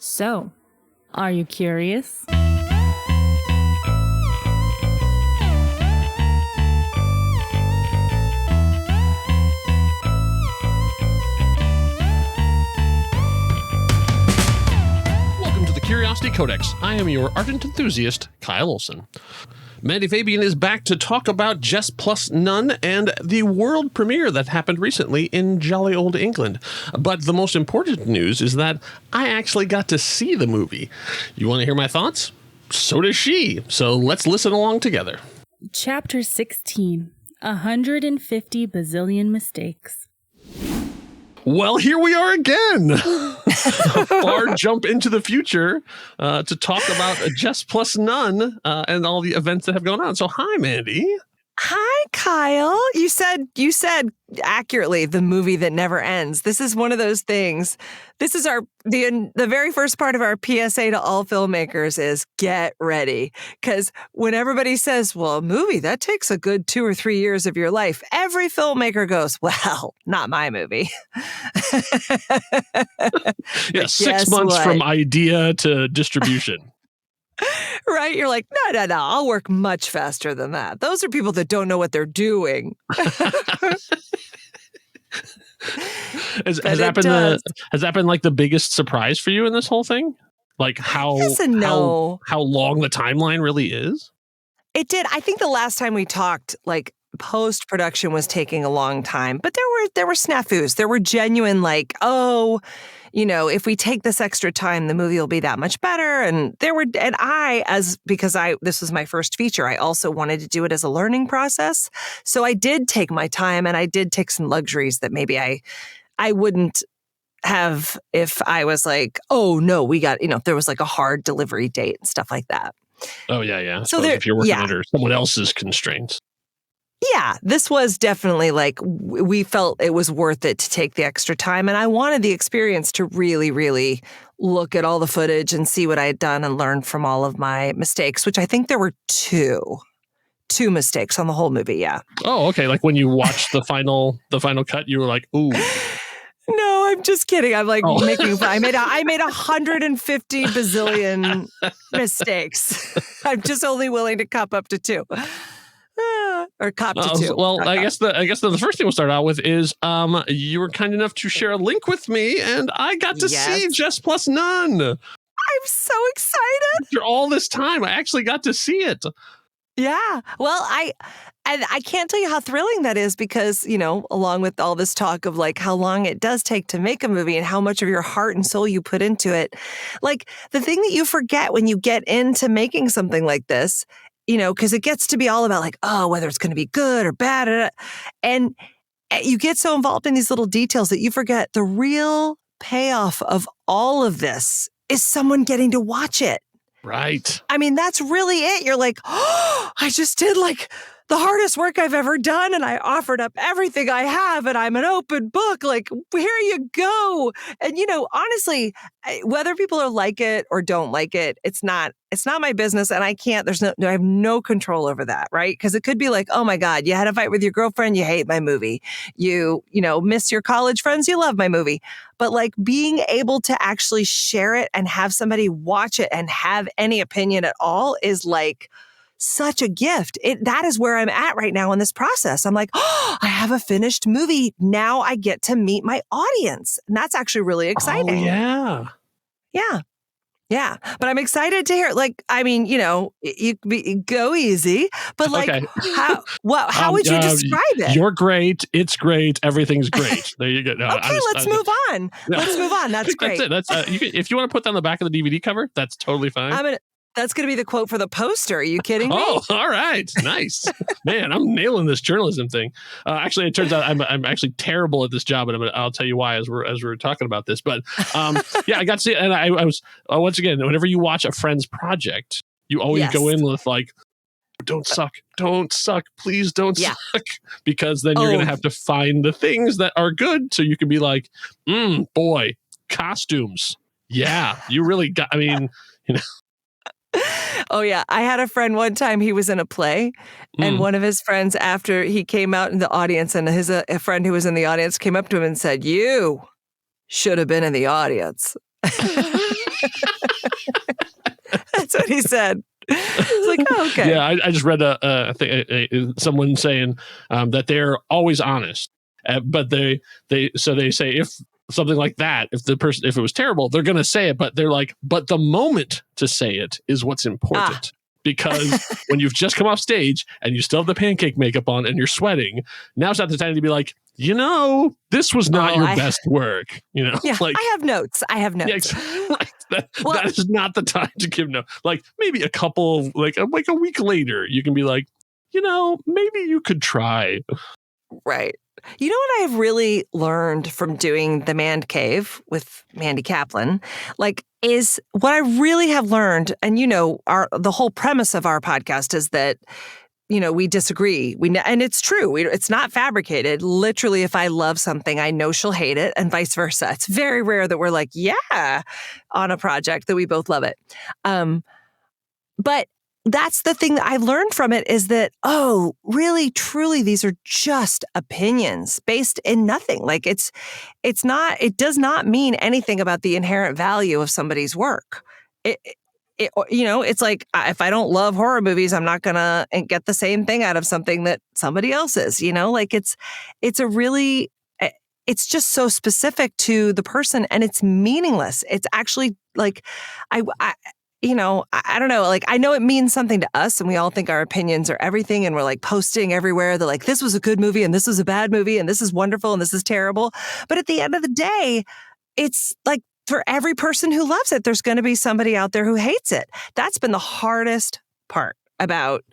So, are you curious? Welcome to the Curiosity Codex. I am your ardent enthusiast, Kyle Olson. Mandy Fabian is back to talk about Jess Plus None and the world premiere that happened recently in jolly old England. But the most important news is that I actually got to see the movie. You want to hear my thoughts? So does she. So let's listen along together. Chapter 16, 150 Bazillion Mistakes. Well, here we are again. A far jump into the future to talk about Jess Plus None and all the events that have gone on. So, hi, Mandy. Hi, Kyle. You said accurately the movie that never ends. This is one of those things. This is the very first part of our PSA to all filmmakers is get ready. Because when everybody says, well, a movie, that takes a good 2 or 3 years of your life, every filmmaker goes, well, not my movie. Yeah, 6 months from idea to distribution. Right? You're like, no, I'll work much faster than that. Those are people that don't know what they're doing. Has that been like the biggest surprise for you in this whole thing? Like how yes and no. How long the timeline really is? It did. I think the last time we talked, like post-production was taking a long time, but there were snafus. There were genuine like, oh, you know, if we take this extra time, the movie will be that much better. And because this was my first feature, I also wanted to do it as a learning process. So I did take my time and I did take some luxuries that maybe I wouldn't have if I was like, oh no, we got, there was like a hard delivery date and stuff like that. Oh yeah. So if you're working under someone else's constraints. Yeah, this was definitely like we felt it was worth it to take the extra time. And I wanted the experience to really, really look at all the footage and see what I had done and learn from all of my mistakes, which I think there were two mistakes on the whole movie. Yeah. Oh, okay. Like when you watched the final cut, you were like, ooh. No, I'm just kidding. I'm like making fun. I made 150 bazillion mistakes. I'm just only willing to cop up to 2. Or cop to 2. Well, I guess the first thing we'll start out with is you were kind enough to share a link with me, and I got to see Jess Plus None. I'm so excited. After all this time, I actually got to see it. Yeah. Well, I can't tell you how thrilling that is because, along with all this talk of like how long it does take to make a movie and how much of your heart and soul you put into it, like the thing that you forget when you get into making something like this, because it gets to be all about like, oh, whether it's going to be good or bad. And you get so involved in these little details that you forget the real payoff of all of this is someone getting to watch it. Right. I mean, that's really it. You're like, oh, I just did like the hardest work I've ever done. And I offered up everything I have and I'm an open book. Like, here you go. And, honestly, whether people are like it or don't like it, it's not my business. And I have no control over that. Right. Because it could be like, oh my God, you had a fight with your girlfriend. You hate my movie. You miss your college friends. You love my movie. But like being able to actually share it and have somebody watch it and have any opinion at all is like such a gift. That is where I'm at right now in this process. I'm like, oh, I have a finished movie. Now I get to meet my audience. And that's actually really exciting. Oh, yeah. Yeah. Yeah. But I'm excited to hear, like, I mean, you go easy, but like, okay. how would you describe it? You're great. It's great. Everything's great. There you go. No, okay, let's move on. No. Let's move on. That's great. That's it. If you want to put that on the back of the DVD cover, that's totally fine. That's going to be the quote for the poster. Are you kidding me? Oh, all right. Nice. Man, I'm nailing this journalism thing. Actually, it turns out I'm actually terrible at this job, and I'll tell you why as we're talking about this. But yeah, I got to see it, and I was once again, whenever you watch a friend's project, you always go in with like, don't suck, please don't suck, because then you're going to have to find the things that are good, so you can be like, boy, costumes. Yeah, you really got. I mean, Oh, yeah. I had a friend one time, he was in a play, and one of his friends, after he came out in the audience, and a friend who was in the audience came up to him and said, you should have been in the audience. That's what he said. It's like, oh, okay. Yeah, I just read I think someone saying that they're always honest, but they say if something like that, if it was terrible, they're going to say it, but they're like, but the moment to say it is what's important. Because when you've just come off stage and you still have the pancake makeup on and you're sweating, now's not the time to be like, this was not your best work. Yeah, like, I have notes. Yeah, right. That is not the time to give notes. Like maybe a couple, like a week later, you can be like, maybe you could try. Right. You know what I've really learned from doing the Man Cave with Mandy Kaplan, is what I really have learned, and the whole premise of our podcast is that, we disagree. And it's true. It's not fabricated. Literally, if I love something, I know she'll hate it, and vice versa. It's very rare that we're like, yeah, on a project that we both love it. But that's the thing that I've learned from it is that, really, truly, these are just opinions based in nothing. Like it does not mean anything about the inherent value of somebody's work. It's like, if I don't love horror movies, I'm not going to get the same thing out of something that somebody else is, it's just so specific to the person, and it's meaningless. It's actually like, I don't know. Like, I know it means something to us, and we all think our opinions are everything, and we're like posting everywhere. They're like, this was a good movie, and this was a bad movie, and this is wonderful, and this is terrible. But at the end of the day, it's like, for every person who loves it, there's going to be somebody out there who hates it. That's been the hardest part about,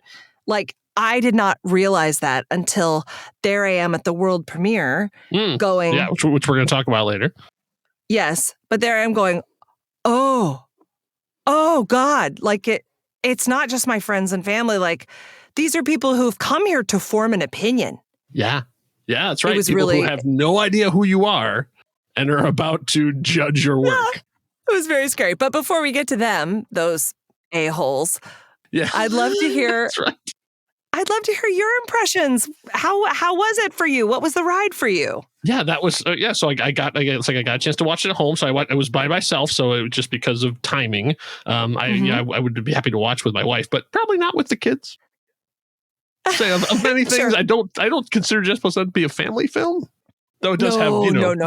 I did not realize that until there I am at the world premiere going. Yeah, which we're going to talk about later. Yes. But there I am going, oh God, it's not just my friends and family. Like, these are people who've come here to form an opinion. Yeah. Yeah, that's right. It was people who have no idea who you are and are about to judge your work. Yeah, it was very scary. But before we get to them, those a-holes, I'd love to hear. That's right. I'd love to hear your impressions. How was it for you? What was the ride for you? Yeah, that was So I got a chance to watch it at home. So I was by myself. So it was just because of timing. I would be happy to watch with my wife, but probably not with the kids. Say of many things, sure. I don't consider Jess Plus None to be a family film, though it does have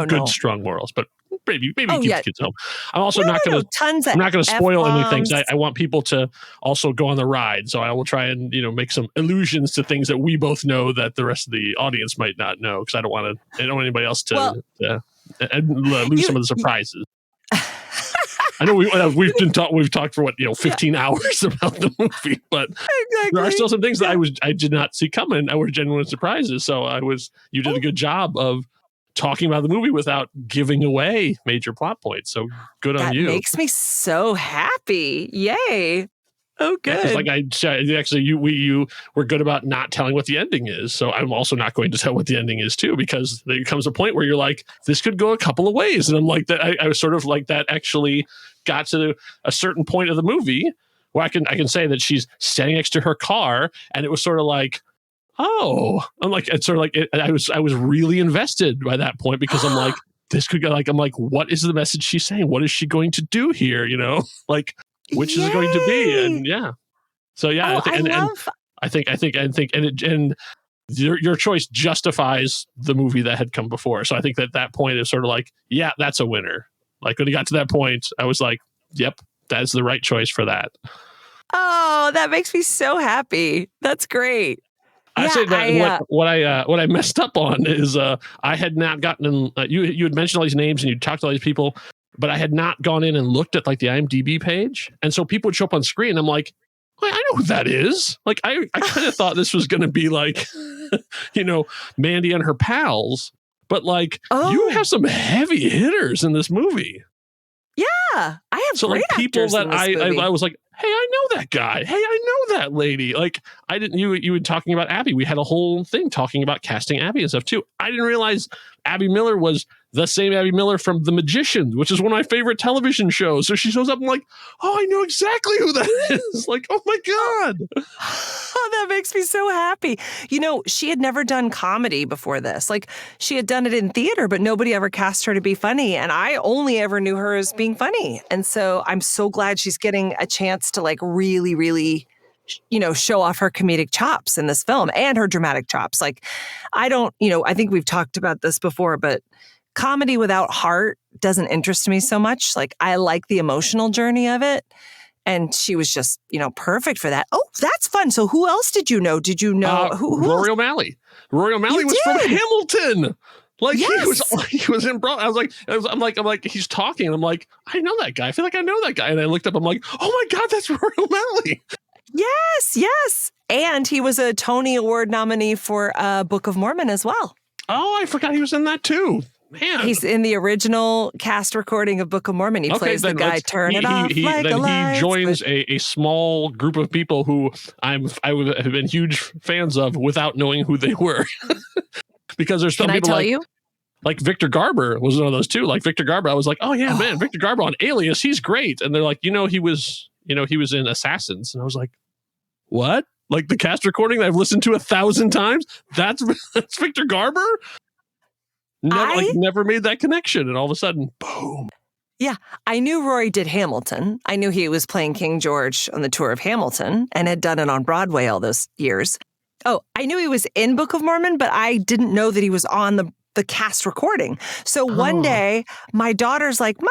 good strong morals. But maybe keep the kids home. I'm also not going to spoil anything. I want people to also go on the ride. So I will try and make some allusions to things that we both know that the rest of the audience might not know, because I don't want anybody else to lose some of the surprises. I know we've talked for 15 hours about the movie, but there are still some things that I did not see coming. I were genuine surprises. So you did a good job of talking about the movie without giving away major plot points. So good on you. That makes me so happy. Yay. Oh, good. You were good about not telling what the ending is. So I'm also not going to tell what the ending is too, because there comes a point where you're like, this could go a couple of ways. And I'm like that. I was sort of like that actually got to a certain point of the movie where I can say that she's standing next to her car, and it was sort of like, oh, I'm like, it's sort of like I was really invested by that point, because I'm like, this could go I'm like, what is the message she's saying? What is she going to do here? Which is it going to be? And so I think your choice justifies the movie that had come before. So I think that point is sort of like, yeah, that's a winner. Like when it got to that point, I was like, yep, that's the right choice for that. Oh, that makes me so happy. That's great. I say that what I messed up on is I had not gotten in. You had mentioned all these names and you talked to all these people, but I had not gone in and looked at the IMDb page, and so people would show up on screen. I'm like, I know who that is. Like I kind of thought this was going to be like, Mandy and her pals, but you have some heavy hitters in this movie. Yeah, I have great people that movie. I was like, hey, I know that guy. Hey, I know that lady. I didn't. You were talking about Abby. We had a whole thing talking about casting Abby and stuff too. I didn't realize Abby Miller was the same Abby Miller from The Magicians, which is one of my favorite television shows. So she shows up, I'm like, oh, I know exactly who that is. Like, oh my God. Oh, that makes me so happy. You know, she had never done comedy before this. Like, she had done it in theater, but nobody ever cast her to be funny. And I only ever knew her as being funny. And so I'm so glad she's getting a chance to like really, really, you know, show off her comedic chops in this film and her dramatic chops. Like, I think we've talked about this before, but comedy without heart doesn't interest me so much. Like, I like the emotional journey of it. And she was just, you know, perfect for that. Oh, that's fun. So who else did you know? Did you know who Rory else? O'Malley? Rory O'Malley was from Hamilton. Like he was in Broadway. I'm like, he's talking. I'm like, I know that guy. I feel like I know that guy. And I looked up, I'm like, oh my God, that's Rory O'Malley. Yes. And he was a Tony Award nominee for Book of Mormon as well. Oh, I forgot he was in that too. Man. He's in the original cast recording of Book of Mormon. He plays the guy, turn it off like a light. He joins a small group of people who I have been huge fans of without knowing who they were. Because there's some people like Victor Garber was one of those too. Like Victor Garber, I was like, oh yeah, man, Victor Garber on Alias, he's great. And they're like, he was in Assassins. And I was like, what? Like the cast recording that I've listened to 1,000 times? That's Victor Garber? Never made that connection. And all of a sudden, boom. Yeah. I knew Rory did Hamilton. I knew he was playing King George on the tour of Hamilton and had done it on Broadway all those years. Oh, I knew he was in Book of Mormon, but I didn't know that he was on the cast recording. So one day, my daughter's like, Mom,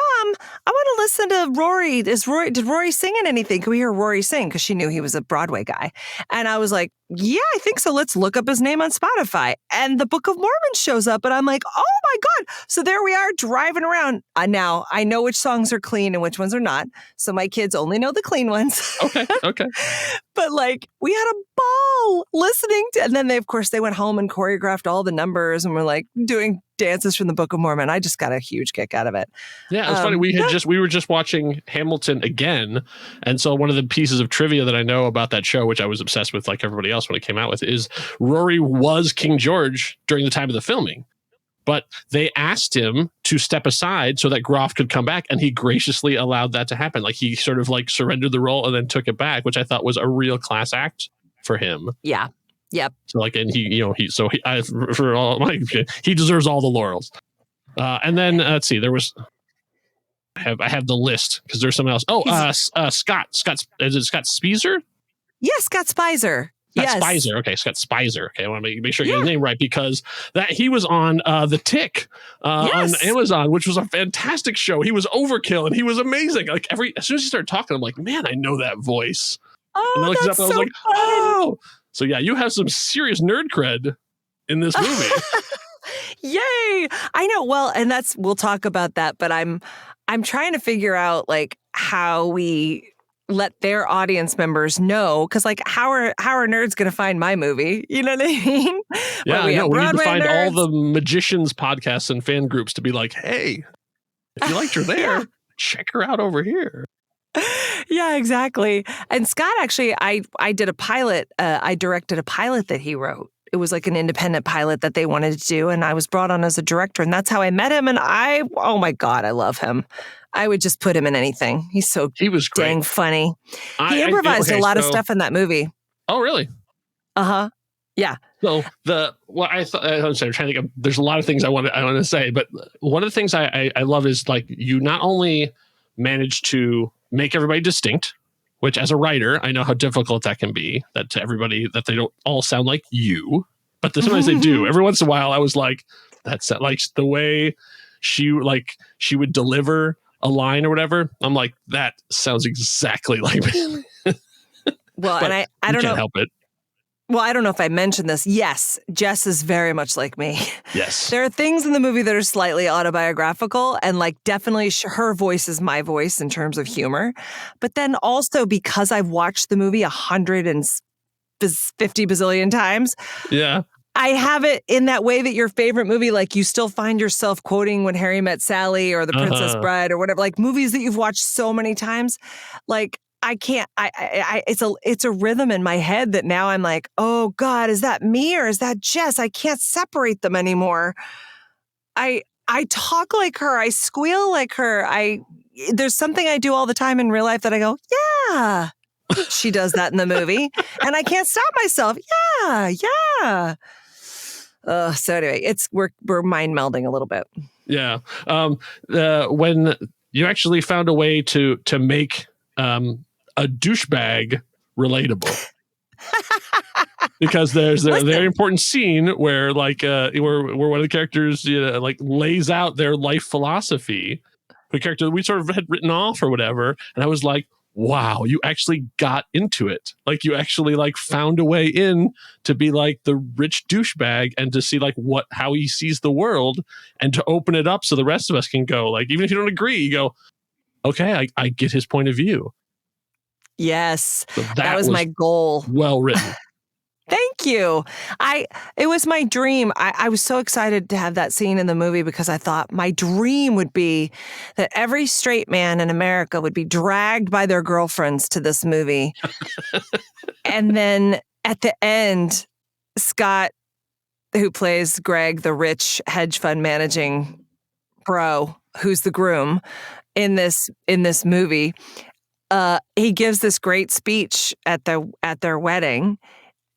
I want to listen to Rory. Did Rory sing in anything? Can we hear Rory sing? Because she knew he was a Broadway guy. And I was like, yeah, I think so. Let's look up his name on Spotify. And the Book of Mormon shows up. And I'm like, oh my God. So there we are driving around. Now I know which songs are clean and which ones are not. So my kids only know the clean ones. Okay. But like, we had a ball listening to, and then they went home and choreographed all the numbers and were like doing dances from the Book of Mormon. I just got a huge kick out of it. Yeah, it's funny. We were just watching Hamilton again. And so one of the pieces of trivia that I know about that show, which I was obsessed with like everybody else when it came out with, is Rory was King George during the time of the filming. But they asked him to step aside so that Groff could come back, and he graciously allowed that to happen. Like he sort of like surrendered the role and then took it back, which I thought was a real class act for him. Yeah. Yep. So like, and he deserves all the laurels. And then let's see, I have the list because there's someone else. Oh, Scott is it Scott Spicer? Yes, Scott Spicer. Spicer. Okay, Scott Spicer. Okay, I want to make sure I get his name right because he was on The Tick on Amazon, which was a fantastic show. He was overkill and he was amazing. Like as soon as he started talking, I'm like, man, I know that voice. Oh, and I looked that's it up and I was like, fun. oh. So yeah, you have some serious nerd cred in this movie. Yay! I know. Well, and we'll talk about that, but I'm trying to figure out like how we let their audience members know, because like how are nerds going to find my movie? You know what I mean? Yeah, we need to find all the Magicians podcasts and fan groups to be like, hey, if you liked her there, check her out over here. Yeah, exactly. And Scott, actually, I did a pilot. I directed a pilot that he wrote. It was like an independent pilot that they wanted to do. And I was brought on as a director. And that's how I met him. And oh my God, I love him. I would just put him in anything. He was great. Dang funny. He improvised a lot of stuff in that movie. Oh, really? Uh-huh. Yeah. So I'm trying to think of, there's a lot of things I want to say, but one of the things I love is like you not only manage to make everybody distinct, which as a writer, I know how difficult that can be, that to everybody that they don't all sound like you, but sometimes they do. Every once in a while, I was like, that's like the way she would deliver a line or whatever. I'm like, that sounds exactly like me. Well, and I don't know. Can't help it. Well, I don't know if I mentioned this. Yes, Jess is very much like me. Yes. There are things in the movie that are slightly autobiographical, and like definitely her voice is my voice in terms of humor. But then also because I've watched the movie 150 bazillion times. Yeah. I have it in that way that your favorite movie, like you still find yourself quoting When Harry Met Sally or The Princess Bride or whatever, like movies that you've watched so many times. Like I can't, it's a rhythm in my head that now I'm like, oh God, is that me or is that Jess? I can't separate them anymore. I I talk like her. I squeal like her. There's something I do all the time in real life that I go, yeah. She does that in the movie, and I can't stop myself. Yeah. So anyway, we're mind melding a little bit. Yeah. When you actually found a way to make a douchebag relatable. Because there's a very important scene where where one of the characters like lays out their life philosophy, the character that we sort of had written off or whatever, and I was like, wow, you actually got into it. Like you actually like found a way in to be like the rich douchebag and to see like how he sees the world and to open it up so the rest of us can go, like, even if you don't agree, you go, okay, I get his point of view. Yes. So that was my goal. Well written. Thank you. It was my dream. I was so excited to have that scene in the movie because I thought my dream would be that every straight man in America would be dragged by their girlfriends to this movie. And then at the end, Scott, who plays Greg, the rich hedge fund managing bro, who's the groom in this movie, he gives this great speech at their wedding.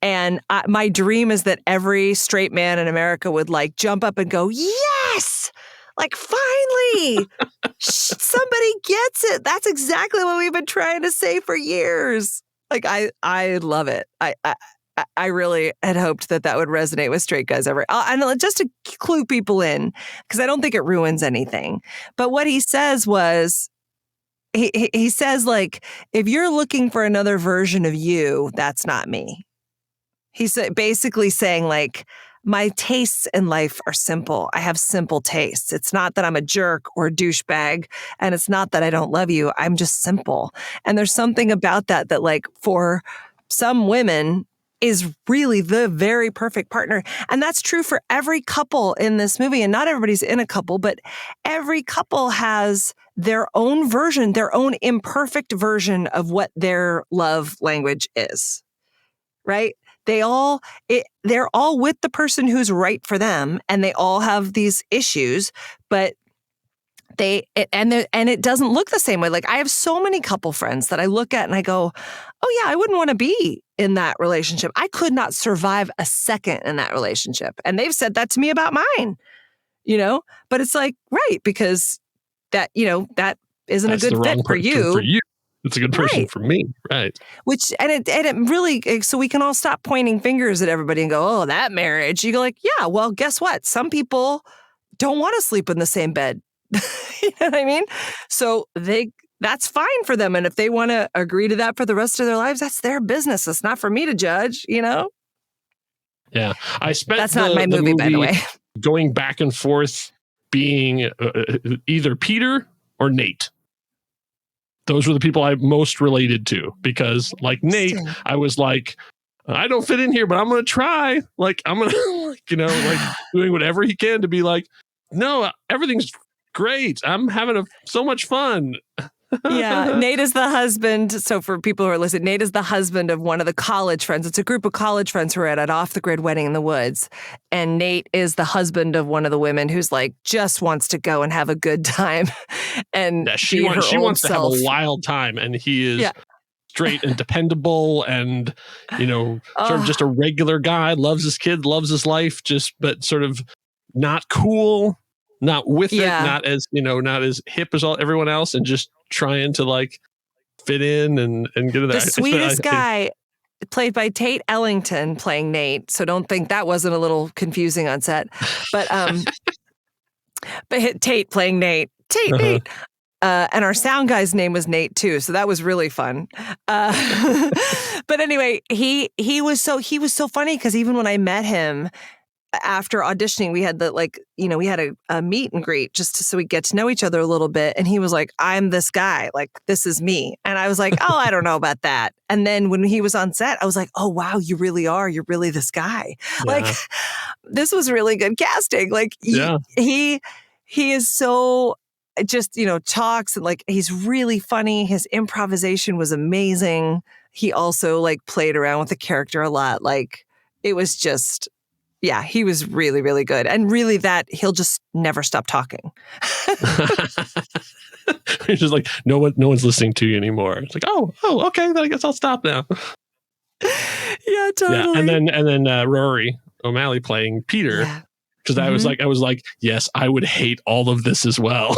And my dream is that every straight man in America would like jump up and go, yes, like finally, somebody gets it. That's exactly what we've been trying to say for years. Like, I love it. I really had hoped that would resonate with straight guys ever. And just to clue people in, because I don't think it ruins anything. But what he says was, he says, like, if you're looking for another version of you, that's not me. He's basically saying, like, my tastes in life are simple. I have simple tastes. It's not that I'm a jerk or a douchebag, and it's not that I don't love you. I'm just simple. And there's something about that like, for some women is really the very perfect partner. And that's true for every couple in this movie. And not everybody's in a couple, but every couple has their own version, their own imperfect version of what their love language is, right? They're all with the person who's right for them, and they all have these issues, but it doesn't look the same way. Like, I have so many couple friends that I look at and I go, oh yeah, I wouldn't want to be in that relationship. I could not survive a second in that relationship. And they've said that to me about mine, but it's like, right, because that isn't a good fit for you. It's a good person for me, right? And it really, so we can all stop pointing fingers at everybody and go, oh, that marriage. You go like, yeah, well, guess what? Some people don't want to sleep in the same bed. You know what I mean? So that's fine for them. And if they want to agree to that for the rest of their lives, that's their business. It's not for me to judge, Yeah. I spent That's not my movie, by the way. Going back and forth being either Peter or Nate. Those were the people I most related to, because like Nate, I was like, I don't fit in here, but I'm going to try. Like, I'm going to, like doing whatever he can to be like, no, everything's great. I'm having so much fun. Yeah, Nate is the husband. So for people who are listening, Nate is the husband of one of the college friends. It's a group of college friends who are at an off-the-grid wedding in the woods. And Nate is the husband of one of the women who's like, just wants to go and have a good time. And she wants to have a wild time. And he is straight and dependable and, sort of just a regular guy, loves his kid, loves his life, but sort of not cool, not with it, not as hip as everyone else, and just trying to like fit in and get in there. The sweetest guy, played by Tate Ellington, playing Nate. So don't think that wasn't a little confusing on set. But but Tate playing Nate. Nate. And our sound guy's name was Nate too, so that was really fun. But anyway, he was so funny, because even when I met him after auditioning, we had we had a meet and greet just so we get to know each other a little bit. And he was like, I'm this guy, like, this is me. And I was like, oh, I don't know about that. And then when he was on set, I was like, oh, wow, you really are. You're really this guy. Yeah. Like, this was really good casting. Like, he is so just, talks, and like, he's really funny. His improvisation was amazing. He also like played around with the character a lot. Like, it was just, Yeah, he was really, really good. And really that he'll just never stop talking. It's just like no one's listening to you anymore. It's like, oh, okay, then I guess I'll stop now. Yeah, totally. Yeah, and then Rory O'Malley playing Peter. Yeah. Because I was like, yes, I would hate all of this as well.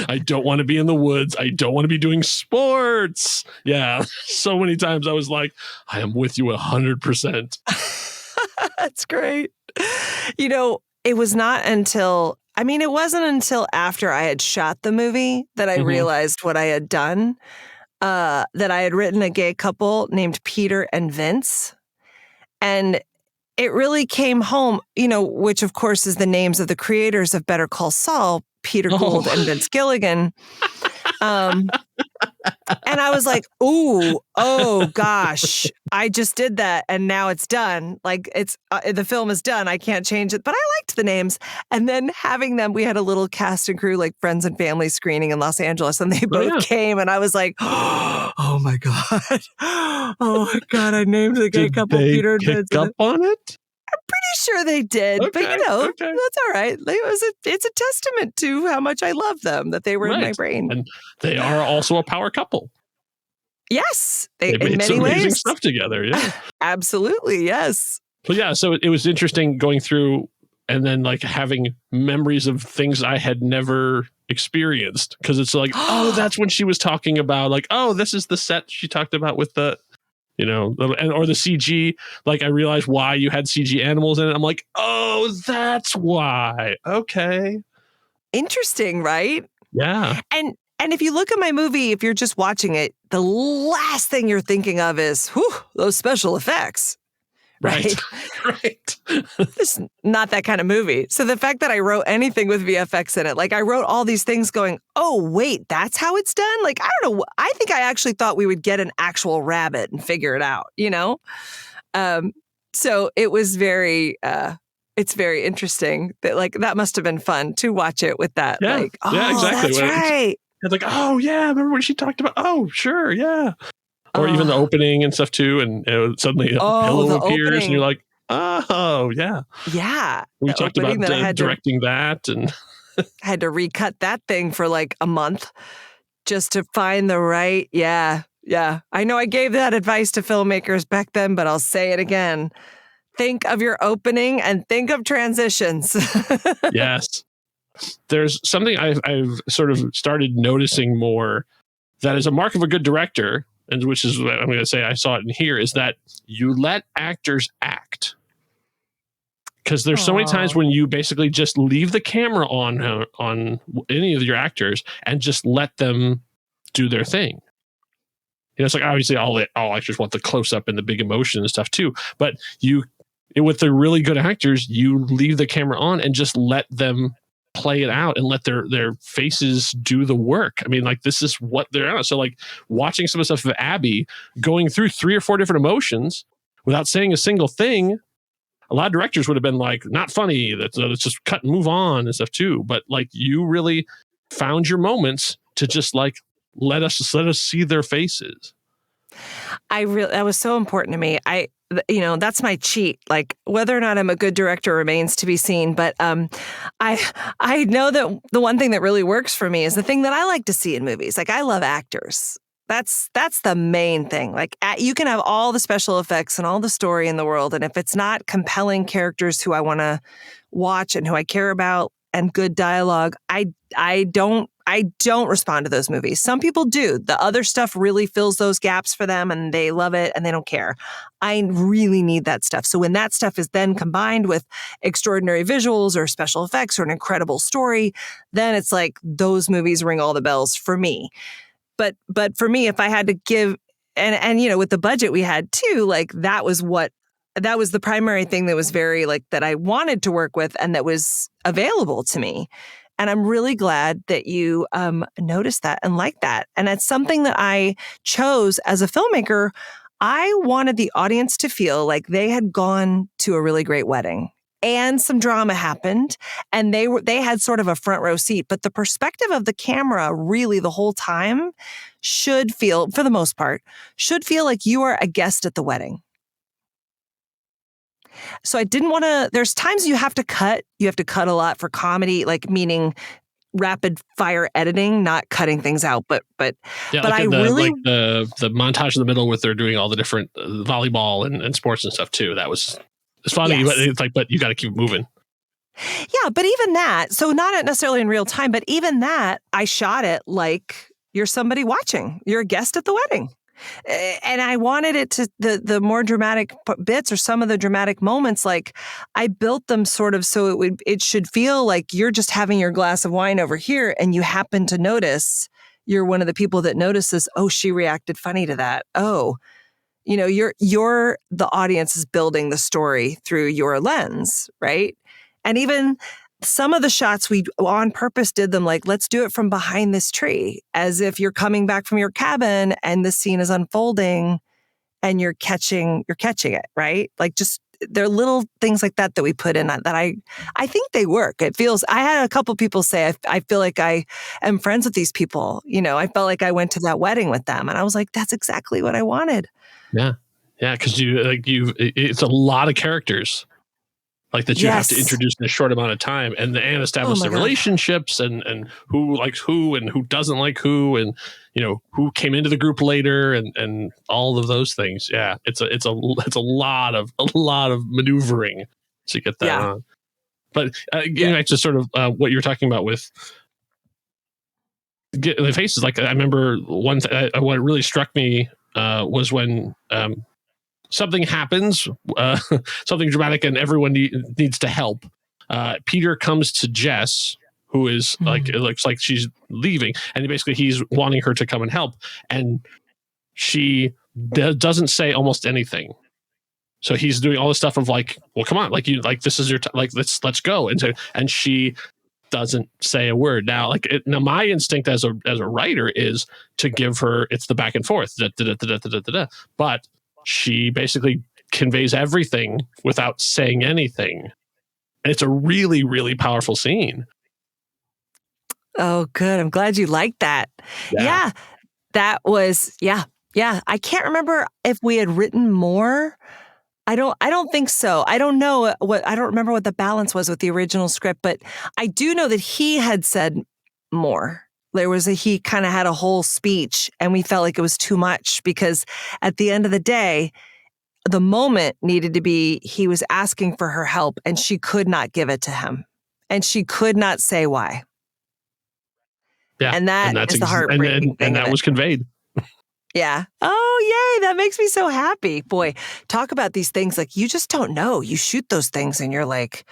I don't want to be in the woods. I don't want to be doing sports. Yeah, so many times I was like, I am with you 100%. That's great. It was not until, it wasn't until after I had shot the movie that I realized what I had done, that I had written a gay couple named Peter and Vince. And it really came home, which of course is the names of the creators of Better Call Saul, Peter Gould and Vince Gilligan. And I was like, oh gosh, I just did that and now it's done. Like the film is done. I can't change it, but I liked the names. And then having them, we had a little cast and crew, like friends and family screening in Los Angeles, and they both came and I was like, oh my God. Oh my God. I named the gay couple Peter and Vince. Did they pick up on it? I'm pretty sure they did, but that's all right. It's a testament to how much I love them that they were in my brain. And they are also a power couple. Yes, they in made many some ways. amazing stuff together. Yeah, absolutely. Yes. Well, yeah. So it was interesting going through and then like having memories of things I had never experienced, because it's like, oh, that's when she was talking about like, oh, this is the set she talked about with the. Or the CG, like I realized why you had CG animals in it. I'm like, oh, that's why. Okay. Interesting, right? Yeah. And if you look at my movie, if you're just watching it, the last thing you're thinking of is, those special effects. Right. It's not that kind of movie. So the fact that I wrote anything with VFX in it, like I wrote all these things going, oh, wait, that's how it's done? Like, I don't know. I think I actually thought we would get an actual rabbit and figure it out, So it was it's very interesting that like, that must have been fun to watch it with that. Yeah. Like, oh, yeah, exactly. That's right. It's like, oh yeah, remember what she talked about? Oh, sure. Yeah. Or even the opening and stuff too, and suddenly a pillow appears, and you're like, "Oh, yeah, yeah." We talked about directing that, and I had to recut that thing for like a month just to find the right. Yeah. I know I gave that advice to filmmakers back then, but I'll say it again: think of your opening and think of transitions. Yes, there's something I've sort of started noticing more that is a mark of a good director. And which is what I'm going to say, I saw it in here, is that you let actors act. Because there's so many times when you basically just leave the camera on any of your actors and just let them do their thing. It's like, obviously all actors want the close up and the big emotion and stuff too. But with the really good actors, you leave the camera on and just let them play it out and let their faces do the work. I mean, like, this is what they're on. So like watching some of the stuff of Abby going through 3 or 4 different emotions without saying a single thing, a lot of directors would have been like, not funny, let's just cut and move on and stuff too. But like, you really found your moments to just like let us see their faces. That was so important to me. That's my cheat. Like, whether or not I'm a good director remains to be seen. But I know that the one thing that really works for me is the thing that I like to see in movies. Like, I love actors. That's the main thing. Like, you can have all the special effects and all the story in the world, and if it's not compelling characters who I want to watch and who I care about and good dialogue, I don't respond to those movies. Some people do. The other stuff really fills those gaps for them and they love it and they don't care. I really need that stuff. So when that stuff is then combined with extraordinary visuals or special effects or an incredible story, then it's like those movies ring all the bells for me. But for me, if I had to give, and with the budget we had too, like that was the primary thing that was very like that I wanted to work with and that was available to me. And I'm really glad that you noticed that and liked that. And it's something that I chose as a filmmaker. I wanted the audience to feel like they had gone to a really great wedding and some drama happened and they had sort of a front row seat. But the perspective of the camera really the whole time should feel, for the most part, like you are a guest at the wedding. So I didn't want to, there's times you have to cut a lot for comedy, like meaning rapid fire editing, not cutting things out. But Yeah, I the, really, like the montage in the middle with they're doing all the different volleyball and sports and stuff too. It's funny, Yes. but it's like, but you got to keep moving. yeah, but even that, so not necessarily in real time, but even that, I shot it like you're somebody watching, you're a guest at the wedding. And I wanted it to, the more dramatic bits or some of the dramatic moments, like I built them sort of so it should feel like you're just having your glass of wine over here and you happen to notice, you're one of the people that notices, oh, she reacted funny to that. Oh, you're the audience is building the story through your lens, right? And even some of the shots we on purpose did them like, let's do it from behind this tree, as if you're coming back from your cabin and the scene is unfolding and you're catching it, right? Like just there are little things like that we put in that I think they work. It feels, I had a couple people say, I feel like I am friends with these people. I felt like I went to that wedding with them and I was like, that's exactly what I wanted. Yeah. Yeah. Cause it's a lot of characters like that you have to introduce in a short amount of time and establish the relationships and who likes who and who doesn't like who and, who came into the group later and all of those things. Yeah. It's a lot of maneuvering to get that on. But getting back to sort of what you're talking about with the faces, like I remember what really struck me was when something happens, something dramatic, and everyone needs to help. Peter comes to Jess, who is like, it looks like she's leaving, and basically he's wanting her to come and help, and she doesn't say almost anything. So he's doing all this stuff of like, well, come on, like this is your like let's go, and she doesn't say a word. Now, now my instinct as a writer is to give her, it's the back and forth, but she basically conveys everything without saying anything. And it's a really, really powerful scene. Oh, good. I'm glad you liked that. Yeah. That was, yeah. I can't remember if we had written more. I don't think so. I don't remember what the balance was with the original script, but I do know that he had said more. He kind of had a whole speech and we felt like it was too much because at the end of the day, the moment needed to be, he was asking for her help and she could not give it to him and she could not say why. Yeah. And that's the heartbreaking thing. And that was conveyed. Yeah. Oh, yay. That makes me so happy. Boy, talk about these things. Like you just don't know. You shoot those things and you're like,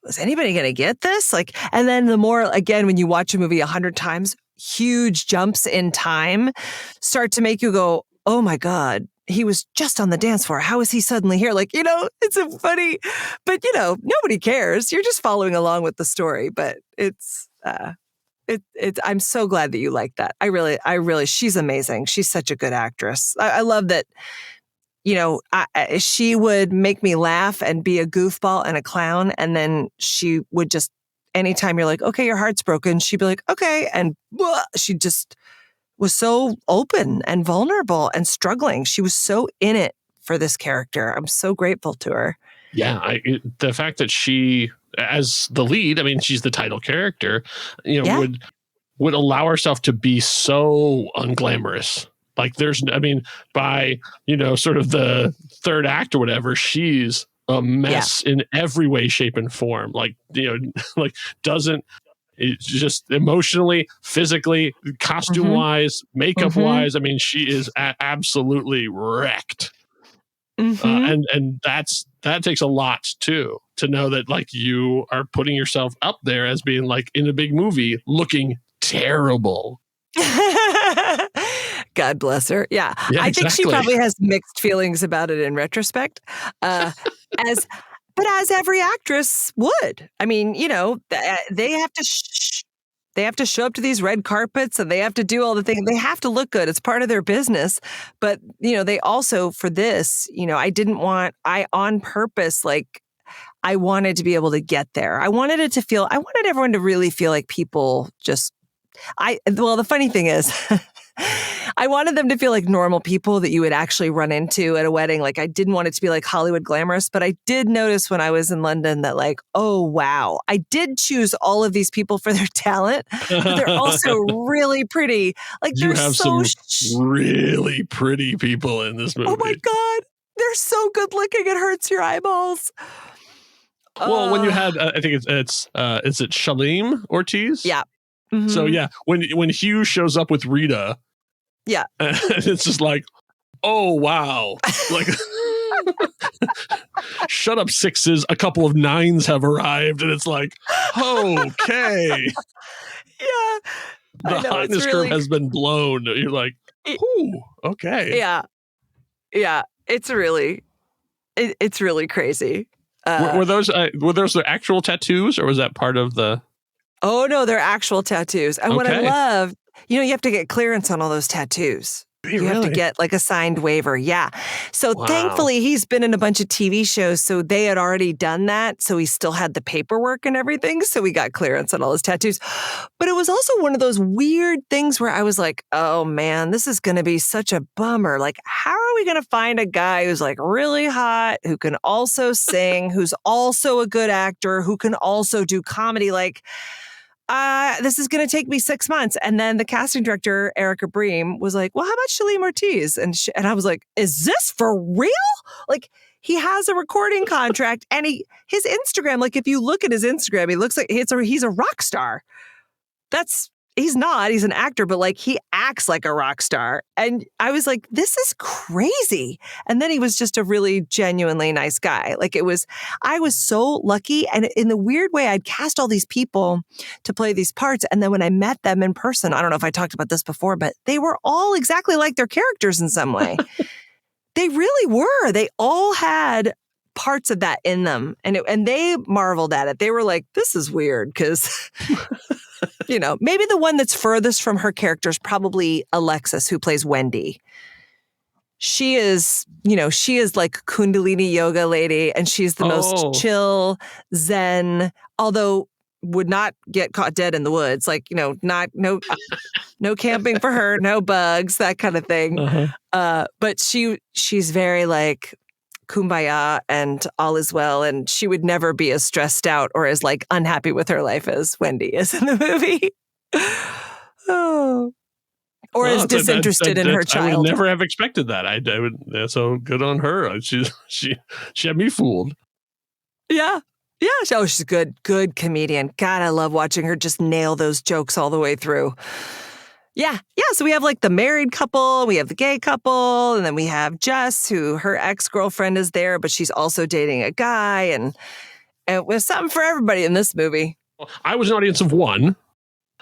is anybody going to get this? Like, and then the more, again, when you watch a movie 100 times, huge jumps in time start to make you go, oh my God, he was just on the dance floor. How is he suddenly here? Like, it's a funny, but nobody cares. You're just following along with the story, but it's I'm so glad that you like that. I really, she's amazing. She's such a good actress. I love that, she would make me laugh and be a goofball and a clown. And then she would just, anytime you're like, okay, your heart's broken, she'd be like, okay. And she just was so open and vulnerable and struggling. She was so in it for this character. I'm so grateful to her. Yeah. The fact that she, as the lead, I mean, she's the title character, would allow herself to be so unglamorous. Like by, sort of the third act or whatever, she's a mess in every way, shape, and form. Like, doesn't, it's just emotionally, physically, costume wise, makeup wise. I mean, she is absolutely wrecked. And that takes a lot too, to know that like you are putting yourself up there as being like in a big movie looking terrible. God bless her. Yeah, I think she probably has mixed feelings about it in retrospect, as every actress would. I mean, they have to they have to show up to these red carpets and they have to do all the things. They have to look good. It's part of their business. But, they also, for this, I on purpose, like, I wanted to be able to get there. I wanted everyone to really feel like people just, the funny thing is, I wanted them to feel like normal people that you would actually run into at a wedding. Like I didn't want it to be like Hollywood glamorous, but I did notice when I was in London that like, oh, wow. I did choose all of these people for their talent, but they're also really pretty. Like You they're have so some really pretty people in this movie. Oh my God. They're so good looking. It hurts your eyeballs. Well, when you had, I think is it Shalim Ortiz? Yeah. So yeah, when Hugh shows up with Rita, yeah, it's just like, oh wow, like shut up sixes, a couple of nines have arrived, and it's like, okay, yeah, the hotness curve has been blown. You're like, ooh, okay, yeah, it's really crazy. Were those the actual tattoos, or was that part of the? Oh no, they're actual tattoos. And what I love, you have to get clearance on all those tattoos. You have to get like a signed waiver. Yeah. So thankfully he's been in a bunch of TV shows. So they had already done that. So he still had the paperwork and everything. So we got clearance on all his tattoos. But it was also one of those weird things where I was like, oh man, this is going to be such a bummer. Like, how are we going to find a guy who's like really hot, who can also sing, who's also a good actor, who can also do comedy? Like, this is going to take me 6 months. And then the casting director, Erica Bream, was like, well, how about Shalim Ortiz? And I was like, is this for real? Like, he has a recording contract and his Instagram, like if you look at his Instagram, he looks like he's a rock star. He's not, he's an actor, but like he acts like a rock star. And I was like, this is crazy. And then he was just a really genuinely nice guy. Like I was so lucky. And in the weird way, I'd cast all these people to play these parts. And then when I met them in person, I don't know if I talked about this before, but they were all exactly like their characters in some way. They really were. They all had parts of that in them. And they marveled at it. They were like, this is weird because... maybe the one that's furthest from her character is probably Alexis, who plays Wendy. She is like Kundalini yoga lady, and she's the most chill, zen, although would not get caught dead in the woods. Like, no camping for her, no bugs, that kind of thing. Uh-huh. But she's very like kumbaya and all is well, and she would never be as stressed out or as like unhappy with her life as Wendy is in the movie. Or as disinterested in her child. I would never have expected that. I would. So good on her. She had me fooled. Yeah. She's a good comedian. God, I love watching her just nail those jokes all the way through. Yeah. So we have like the married couple, we have the gay couple, and then we have Jess, who her ex-girlfriend is there, but she's also dating a guy, and it was something for everybody in this movie. I was an audience of one,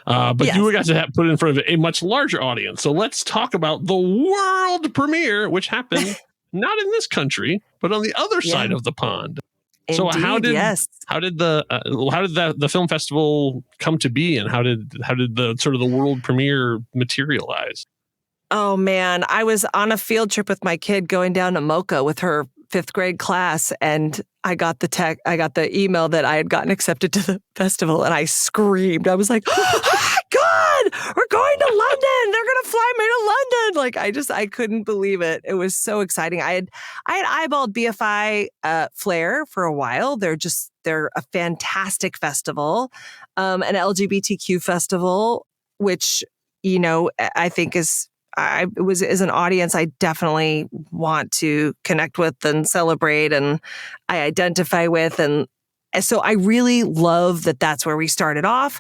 but yes. You got to put it in front of a much larger audience. So let's talk about the world premiere, which happened not in this country, but on the other side of the pond. Indeed, so how did the the film festival come to be, and how did the sort of the world premiere materialize? Oh man, I was on a field trip with my kid going down to Mocha with her 5th grade class, and I got the email that I had gotten accepted to the festival, and I screamed. I was like, "Oh my God, we're going to London! They're gonna fly me to London!" Like I couldn't believe it. It was so exciting. I had eyeballed BFI Flair for a while. They're a fantastic festival, an LGBTQ festival, which I think is. As an audience, I definitely want to connect with and celebrate, and I identify with. And so I really love that that's where we started off.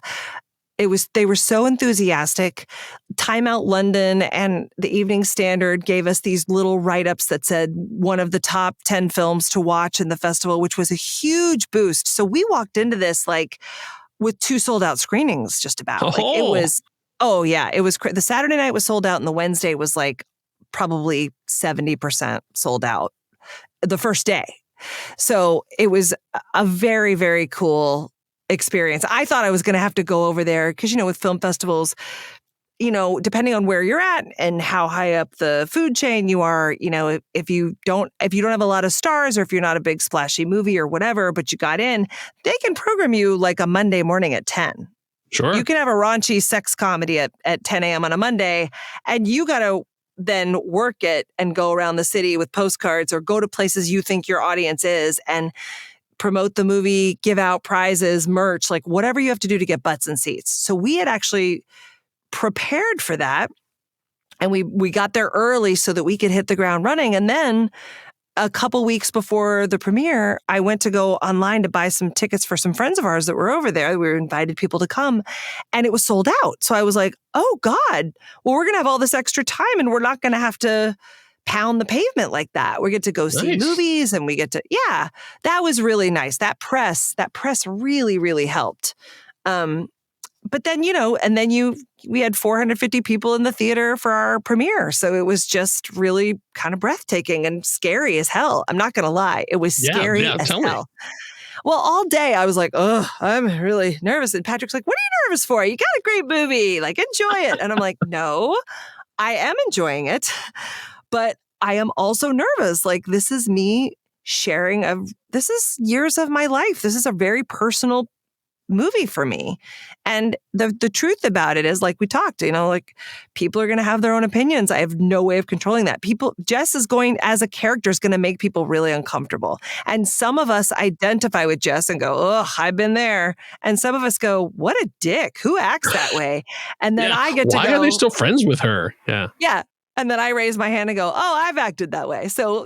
They were so enthusiastic. Time Out London and the Evening Standard gave us these little write-ups that said one of the top 10 films to watch in the festival, which was a huge boost. So we walked into this like with 2 sold out screenings just about. Like it was... Oh, yeah. It was the Saturday night was sold out, and the Wednesday was like probably 70% sold out the first day. So it was a very, very cool experience. I thought I was going to have to go over there because, with film festivals, depending on where you're at and how high up the food chain you are, if you don't have a lot of stars, or if you're not a big splashy movie or whatever, but you got in, they can program you like a Monday morning at 10. Sure. You can have a raunchy sex comedy at 10 a.m. on a Monday, and you got to then work it and go around the city with postcards or go to places you think your audience is and promote the movie, give out prizes, merch, like whatever you have to do to get butts and seats. So we had actually prepared for that. And we got there early so that we could hit the ground running. And then a couple weeks before the premiere, I went to go online to buy some tickets for some friends of ours that were over there. We were invited people to come and it was sold out. So I was like, oh God, well, we're going to have all this extra time and we're not going to have to pound the pavement like that. We get to go see movies and we get to, that was really nice. That press really, really helped. But then, and then we had 450 people in the theater for our premiere. So it was just really kind of breathtaking and scary as hell. I'm not going to lie. It was scary as hell. Well, all day I was like, oh, I'm really nervous. And Patrick's like, what are you nervous for? You got a great movie. Like, enjoy it. And I'm like, no, I am enjoying it. But I am also nervous. Like, this is me this is years of my life. This is a very personal movie for me. And the truth about it is, like we talked, like people are going to have their own opinions. I have no way of controlling that. Jess is as a character is going to make people really uncomfortable. And some of us identify with Jess and go, oh, I've been there. And some of us go, what a dick. Who acts that way? And then I get to go, why are they still friends with her? Yeah. Yeah. And then I raise my hand and go, oh, I've acted that way. So,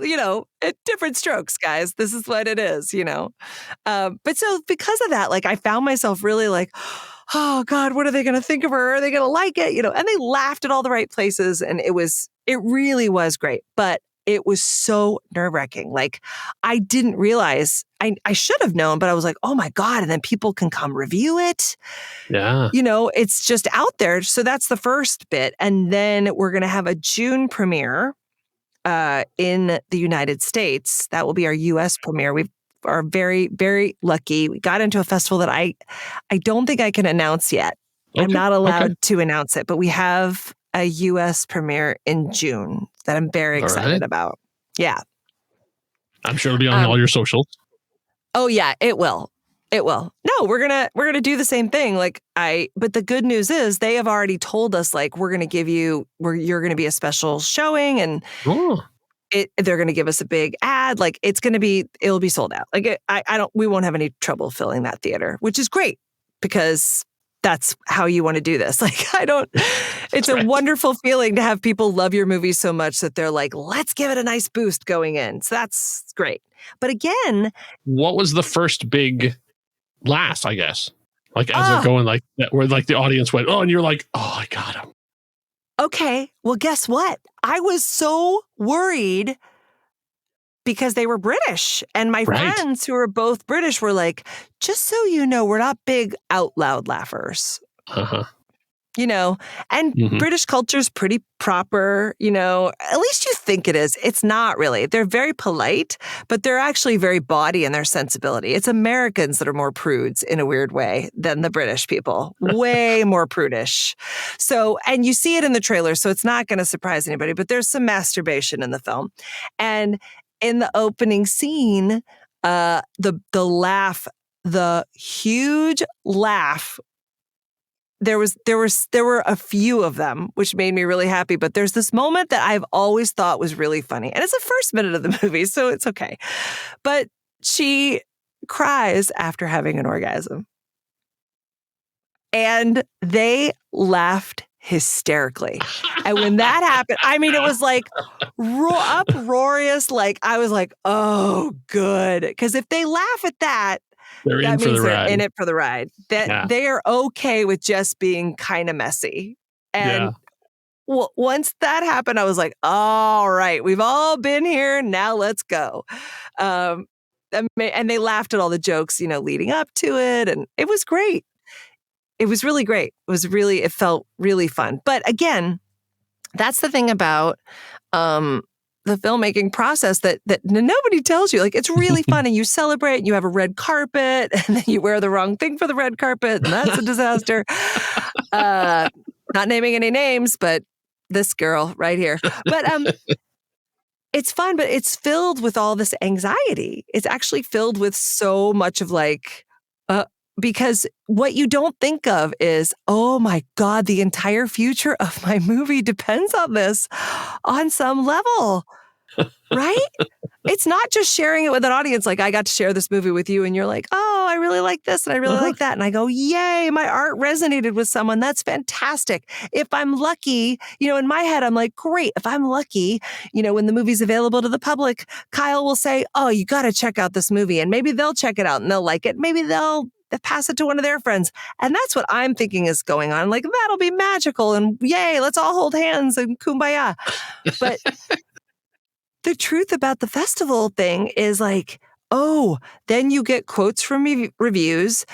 different strokes, guys. This is what it is, But so because of that, like I found myself really like, oh God, what are they going to think of her? Are they going to like it? And they laughed at all the right places. And it really was great. But it was so nerve-wracking. Like I didn't realize, I should have known, but I was like, oh my God. And then people can come review it. Yeah. It's just out there. So that's the first bit. And then we're going to have a June premiere in the United States. That will be our US premiere. We are very, very lucky. We got into a festival that I don't think I can announce yet. Okay. I'm not allowed to announce it, but we have a US premiere in June that I'm very excited about. Yeah. I'm sure it'll be on all your socials. Oh yeah, it will. It will. No, we're gonna do the same thing. But the good news is they have already told us we're gonna give you you're gonna be a special showing and they're gonna give us a big ad. It'll be sold out. We won't have any trouble filling that theater, which is great because that's how you want to do this. It's a wonderful feeling to have people love your movie so much that they're like, let's give it a nice boost going in. So that's great. But again, what was the first big laugh, I guess? As they're going like that, where the audience went, oh, and you're like, oh, I got him. Okay. Well, guess what? I was so worried because they were British. And my friends who are both British were like, just so you know, we're not big out loud laughers. Uh-huh. And British culture is pretty proper, at least you think it is. It's not really. They're very polite, but they're actually very bawdy in their sensibility. It's Americans that are more prudes in a weird way than the British people. Way more prudish. So, and you see it in the trailer, so it's not going to surprise anybody, but there's some masturbation in the film. And in the opening scene, the huge laugh, there were a few of them, which made me really happy. But there's this moment that I've always thought was really funny. And it's the first minute of the movie, so it's okay. But she cries after having an orgasm. And they laughed hysterically. And when that happened, it was uproarious. I was like, oh, good. Because if they laugh at that means they're in it for the ride. They are okay with just being kind of messy. And once that happened, I was like, all right, we've all been here. Now let's go. And they laughed at all the jokes, leading up to it. And it was great. It was really great. It felt really fun. But again, that's the thing about the filmmaking process that nobody tells you. It's really fun and you celebrate and you have a red carpet and then you wear the wrong thing for the red carpet and that's a disaster. Not naming any names, but this girl right here. But it's fun, but it's filled with all this anxiety. It's actually filled with so much of because what you don't think of is, oh my God, the entire future of my movie depends on this on some level, right? It's not just sharing it with an audience. Like, I got to share this movie with you and you're like, oh, I really like this and I really like that. And I go, yay, my art resonated with someone. That's fantastic. If I'm lucky, in my head, I'm like, great. If I'm lucky, when the movie's available to the public, Kyle will say, oh, you got to check out this movie. And maybe they'll check it out and they'll like it. Maybe they'll pass it to one of their friends. And that's what I'm thinking is going on. Like, that'll be magical. And yay, let's all hold hands and kumbaya. But the truth about the festival thing is like, oh, then you get quotes from reviews,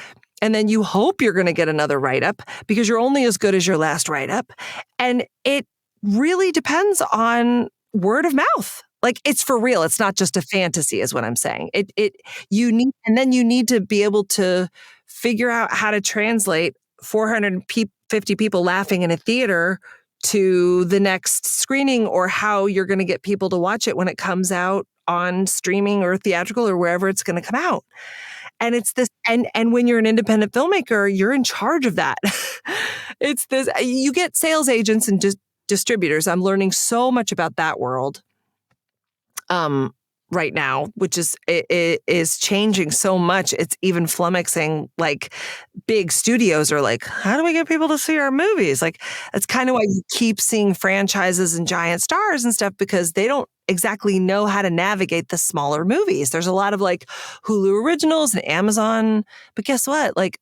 and then you hope you're going to get another write-up because you're only as good as your last write-up. And it really depends on word of mouth. Like, it's for real. It's not just a fantasy is what I'm saying. You need to be able to figure out how to translate 450 people laughing in a theater to the next screening, or how you're going to get people to watch it when it comes out on streaming or theatrical or wherever it's going to come out. And it's this, and when you're an independent filmmaker, you're in charge of that. It's this, you get sales agents and distributors. I'm learning so much about that world right now, which is changing so much. It's even flummoxing. Like, big studios are like, how do we get people to see our movies? Like, that's kind of why you keep seeing franchises and giant stars and stuff, because they don't exactly know how to navigate the smaller movies. There's a lot of like Hulu originals and Amazon, but guess what? Like,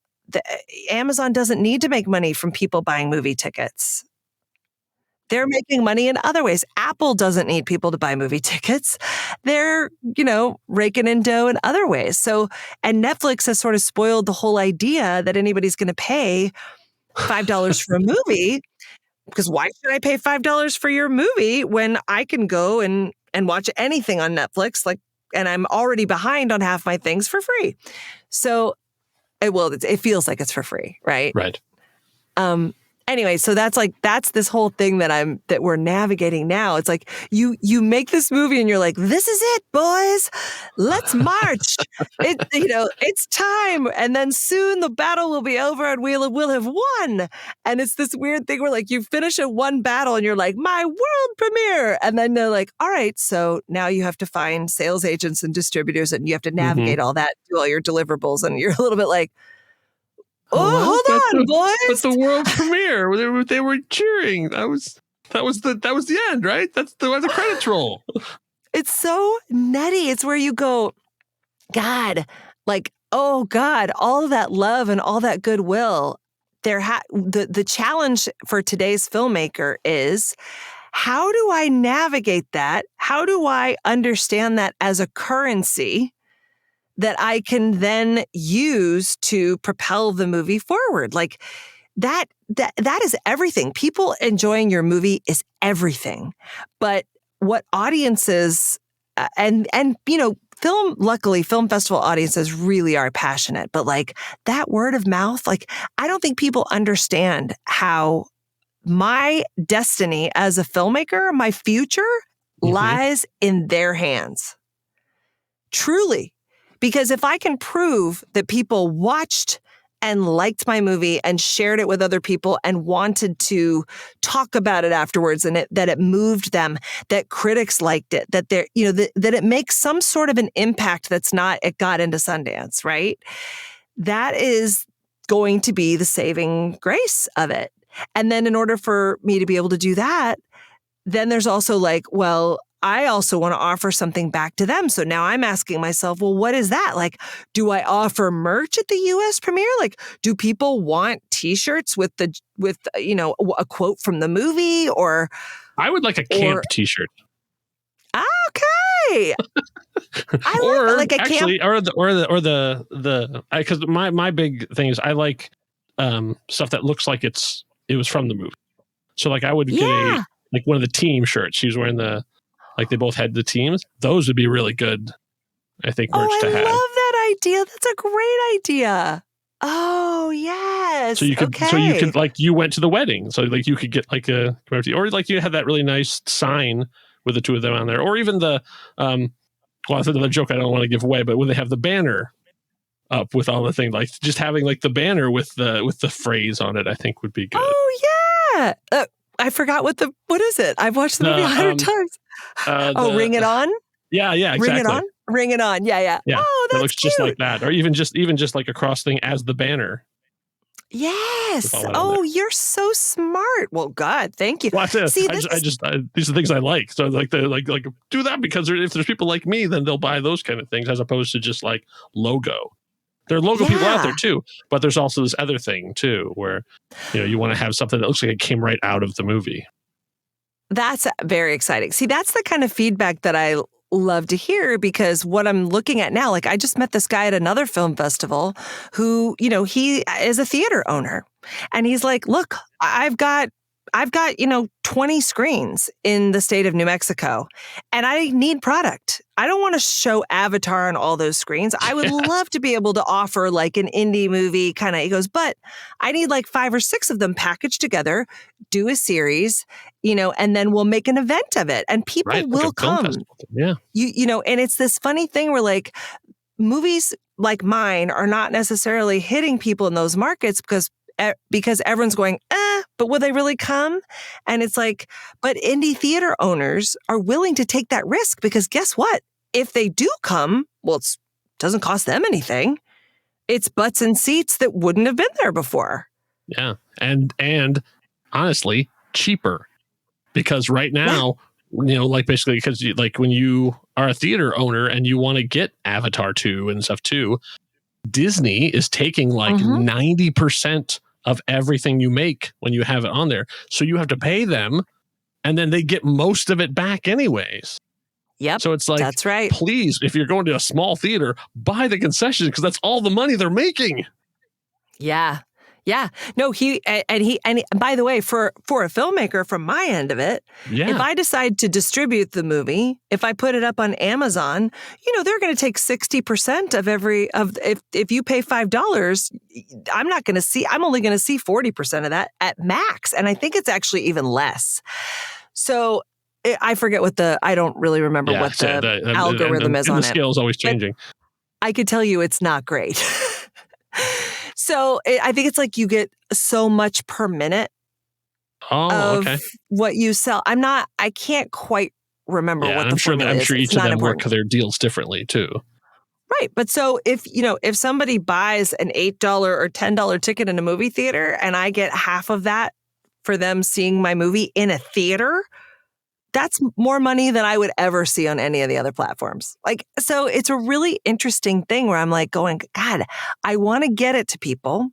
Amazon doesn't need to make money from people buying movie tickets. They're making money in other ways. Apple doesn't need people to buy movie tickets. They're, raking in dough in other ways. So, and Netflix has sort of spoiled the whole idea that anybody's going to pay $5 for a movie, because why should I pay $5 for your movie when I can go and watch anything on Netflix? Like, and I'm already behind on half my things for free. So, it feels like it's for free, right? Right. Anyway, so that's this whole thing that we're navigating now. It's like you make this movie and you're like, this is it, boys. Let's march. It's time. And then soon the battle will be over and we'll have won. And it's this weird thing where like you finish one battle and you're like, my world premiere. And then they're like, all right, so now you have to find sales agents and distributors and you have to navigate all that, do all your deliverables. And you're a little bit like, oh, hold on, boys! But the world premiere, they were cheering. That was the end, right? That's the credits roll. It's so nutty. It's where you go, God, like, oh God, all of that love and all that goodwill. The challenge for today's filmmaker is, how do I navigate that? How do I understand that as a currency that I can then use to propel the movie forward? Like, that is everything. People enjoying your movie is everything. But what audiences luckily film festival audiences really are passionate, but like that word of mouth, like, I don't think people understand how my destiny as a filmmaker, my future lies in their hands. Truly. Because if I can prove that people watched and liked my movie and shared it with other people and wanted to talk about it afterwards, and that it moved them, that critics liked it, that that it makes some sort of an impact that's not, it got into Sundance, right? That is going to be the saving grace of it. And then in order for me to be able to do that, then there's also like, well, I also want to offer something back to them. So now I'm asking myself, well, what is that? Like, do I offer merch at the US premiere? Like, do people want t-shirts with a quote from the movie? Or I would like a camp t-shirt. Okay. Because my big thing is I like stuff that looks like it was from the movie. So like I would get one of the team shirts. She was wearing they both had the teams. Those would be really good, I think, merch to have. I love that idea. That's a great idea. Oh, yes. So you could like, you went to the wedding. So like you could get like a, or like you had that really nice sign with the two of them on there. Or even the, that's another joke I don't want to give away, but when they have the banner up with all the things, like just having like the banner with the phrase on it, I think would be good. Oh yeah. I forgot what is it? I've watched the movie 100 times. Ring It On? Yeah, exactly. Ring It On? Ring It On. Yeah. Oh, that's it looks cute. just like that. Or even just like a cross thing as the banner. Yes. Oh, you're so smart. Well, God, thank you. Well, See, these are things I like. So like do that, because if there's people like me, then they'll buy those kind of things as opposed to just like logo. There are logo people out there too, but there's also this other thing too, where you want to have something that looks like it came right out of the movie. That's very exciting. See, that's the kind of feedback that I love to hear, because what I'm looking at now, like I just met this guy at another film festival who, he is a theater owner, and he's like, look, I've got 20 screens in the state of New Mexico, and I need product. I don't want to show Avatar on all those screens. I would love to be able to offer like an indie movie kind of, he goes, but I need like 5 or 6 of them packaged together, do a series, and then we'll make an event of it, and people will come. Yeah. And it's this funny thing where like movies like mine are not necessarily hitting people in those markets because everyone's going, but will they really come? And it's like, but indie theater owners are willing to take that risk, because guess what? If they do come, well, it doesn't cost them anything. It's butts and seats that wouldn't have been there before. Yeah. And honestly, cheaper, because right now, like basically, because like when you are a theater owner and you want to get Avatar 2 and stuff too, Disney is taking like 90% of everything you make when you have it on there. So you have to pay them, and then they get most of it back anyways. Yep. So it's like, that's right. Please, if you're going to a small theater, buy the concessions, because that's all the money they're making. Yeah. Yeah. No, and by the way, for a filmmaker from my end of it, if I decide to distribute the movie, if I put it up on Amazon, they're going to take 60% of if you pay $5, I'm only going to see 40% of that at max. And I think it's actually even less. So I forget I don't really remember what the algorithm is on it. The scale is always changing. I could tell you it's not great. So I think it's like you get so much per minute of what you sell. I can't quite remember what the formula is. I'm sure each of them work their deals differently too. Right. But so if somebody buys an $8 or $10 ticket in a movie theater, and I get half of that for them seeing my movie in a theater, that's more money than I would ever see on any of the other platforms. Like, so it's a really interesting thing where I'm like going, God, I want to get it to people.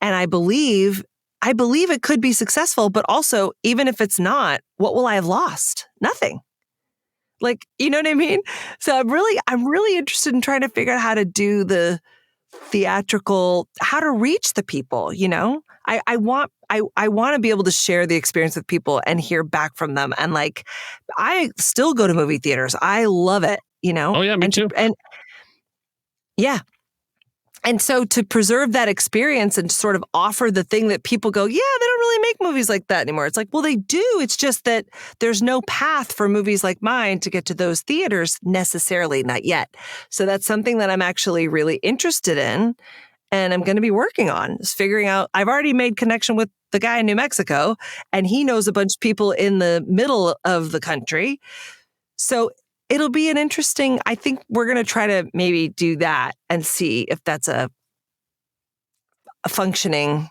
And I believe it could be successful, but also, even if it's not, what will I have lost? Nothing. Like, you know what I mean? So I'm really interested in trying to figure out how to do the theatrical, how to reach the people, I want to be able to share the experience with people and hear back from them. And like, I still go to movie theaters. I love it, Oh yeah, me too. And so to preserve that experience and sort of offer the thing that people go, yeah, they don't really make movies like that anymore. It's like, well, they do. It's just that there's no path for movies like mine to get to those theaters necessarily, not yet. So that's something that I'm actually really interested in. And I'm going to be working on is figuring out. I've already made connection with the guy in New Mexico, and he knows a bunch of people in the middle of the country. So it'll be I think we're going to try to maybe do that and see if that's a functioning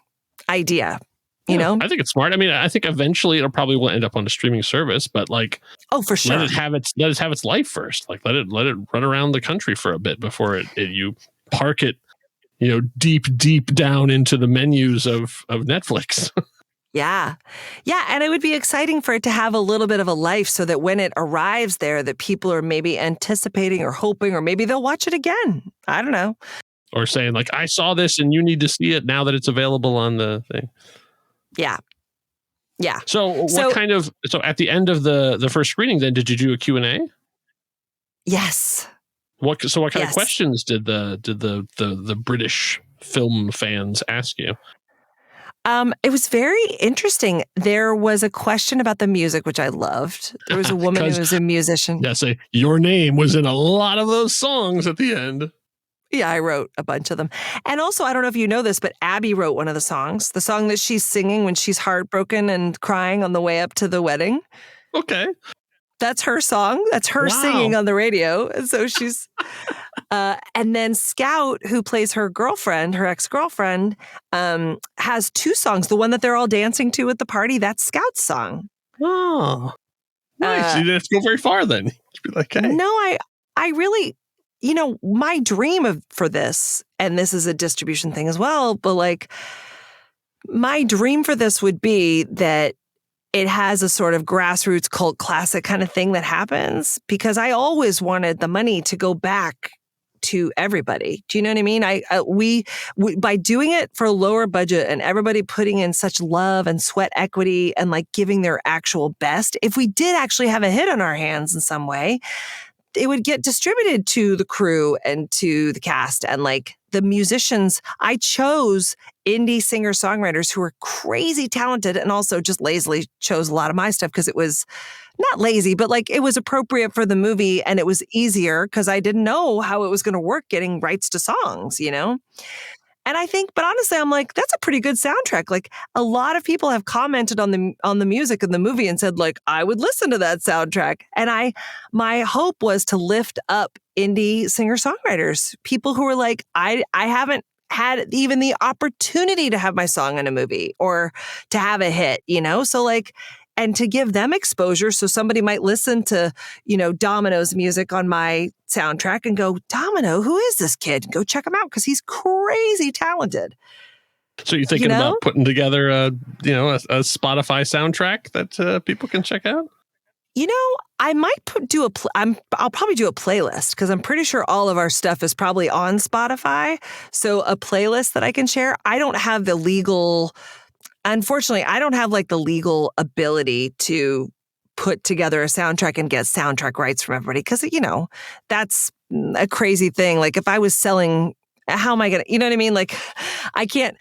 idea, I think it's smart. I mean, I think eventually it'll probably will end up on a streaming service, but like, oh, for sure. Let it have its life first. Like let it run around the country for a bit before you park it, deep down into the menus of Netflix. Yeah. Yeah. And it would be exciting for it to have a little bit of a life so that when it arrives there, that people are maybe anticipating or hoping, or maybe they'll watch it again. I don't know. Or saying like, I saw this and you need to see it now that it's available on the thing. Yeah. Yeah. So at the end of the first screening, then did you do a Q&A? Yes. What kind of questions did the British film fans ask you? It was very interesting. There was a question about the music, which I loved. There was a woman who was a musician. Yeah, say your name was in a lot of those songs at the end. Yeah, I wrote a bunch of them. And also, I don't know if you know this, but Abby wrote one of the songs that she's singing when she's heartbroken and crying on the way up to the wedding. Okay. That's her song. That's her singing on the radio. And so she's, and then Scout, who plays her girlfriend, her ex-girlfriend, has two songs. The one that they're all dancing to at the party, that's Scout's song. Oh, nice. You didn't have to go very far then. You'd be like, hey. No, I really, my dream for this, and this is a distribution thing as well, but like my dream for this would be that it has a sort of grassroots cult classic kind of thing that happens, because I always wanted the money to go back to everybody. Do you know what I mean? We by doing it for a lower budget and everybody putting in such love and sweat equity and like giving their actual best, if we did actually have a hit on our hands in some way, it would get distributed to the crew and to the cast and like the musicians. I chose indie singer-songwriters who were crazy talented and also just lazily chose a lot of my stuff because it was not lazy, but like it was appropriate for the movie and it was easier because I didn't know how it was going to work getting rights to songs, And I think, but honestly, I'm like, that's a pretty good soundtrack. Like a lot of people have commented on the music in the movie and said like, I would listen to that soundtrack. And my hope was to lift up indie singer-songwriters, people who were like, I haven't had even the opportunity to have my song in a movie or to have a hit, So like, and to give them exposure. So somebody might listen to, Domino's music on my soundtrack and go, Domino, who is this kid? Go check him out because he's crazy talented. So you're thinking about putting together a Spotify soundtrack that people can check out? I might I'll probably do a playlist because I'm pretty sure all of our stuff is probably on Spotify. So a playlist that I can share. Unfortunately, I don't have like the legal ability to put together a soundtrack and get soundtrack rights from everybody because, that's a crazy thing. Like if I was selling, how am I going to, you know what I mean? Like I can't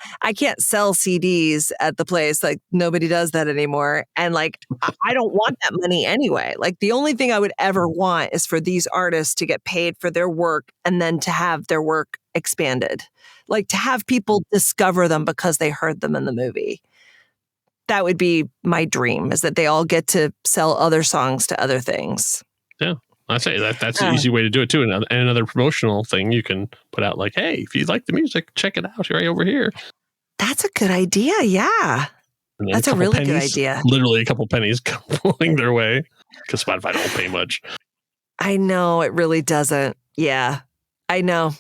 sell CDs at the place. Like nobody does that anymore. And like, I don't want that money anyway. Like the only thing I would ever want is for these artists to get paid for their work and then to have their work expanded. Like to have people discover them because they heard them in the movie. That would be my dream, is that they all get to sell other songs to other things. Yeah, I say that's an easy way to do it too. And another promotional thing you can put out like, hey, if you like the music, check it out right over here. That's a good idea. Yeah. That's a really good idea. Literally a couple pennies going their way because Spotify don't pay much. I know, it really doesn't. Yeah, I know.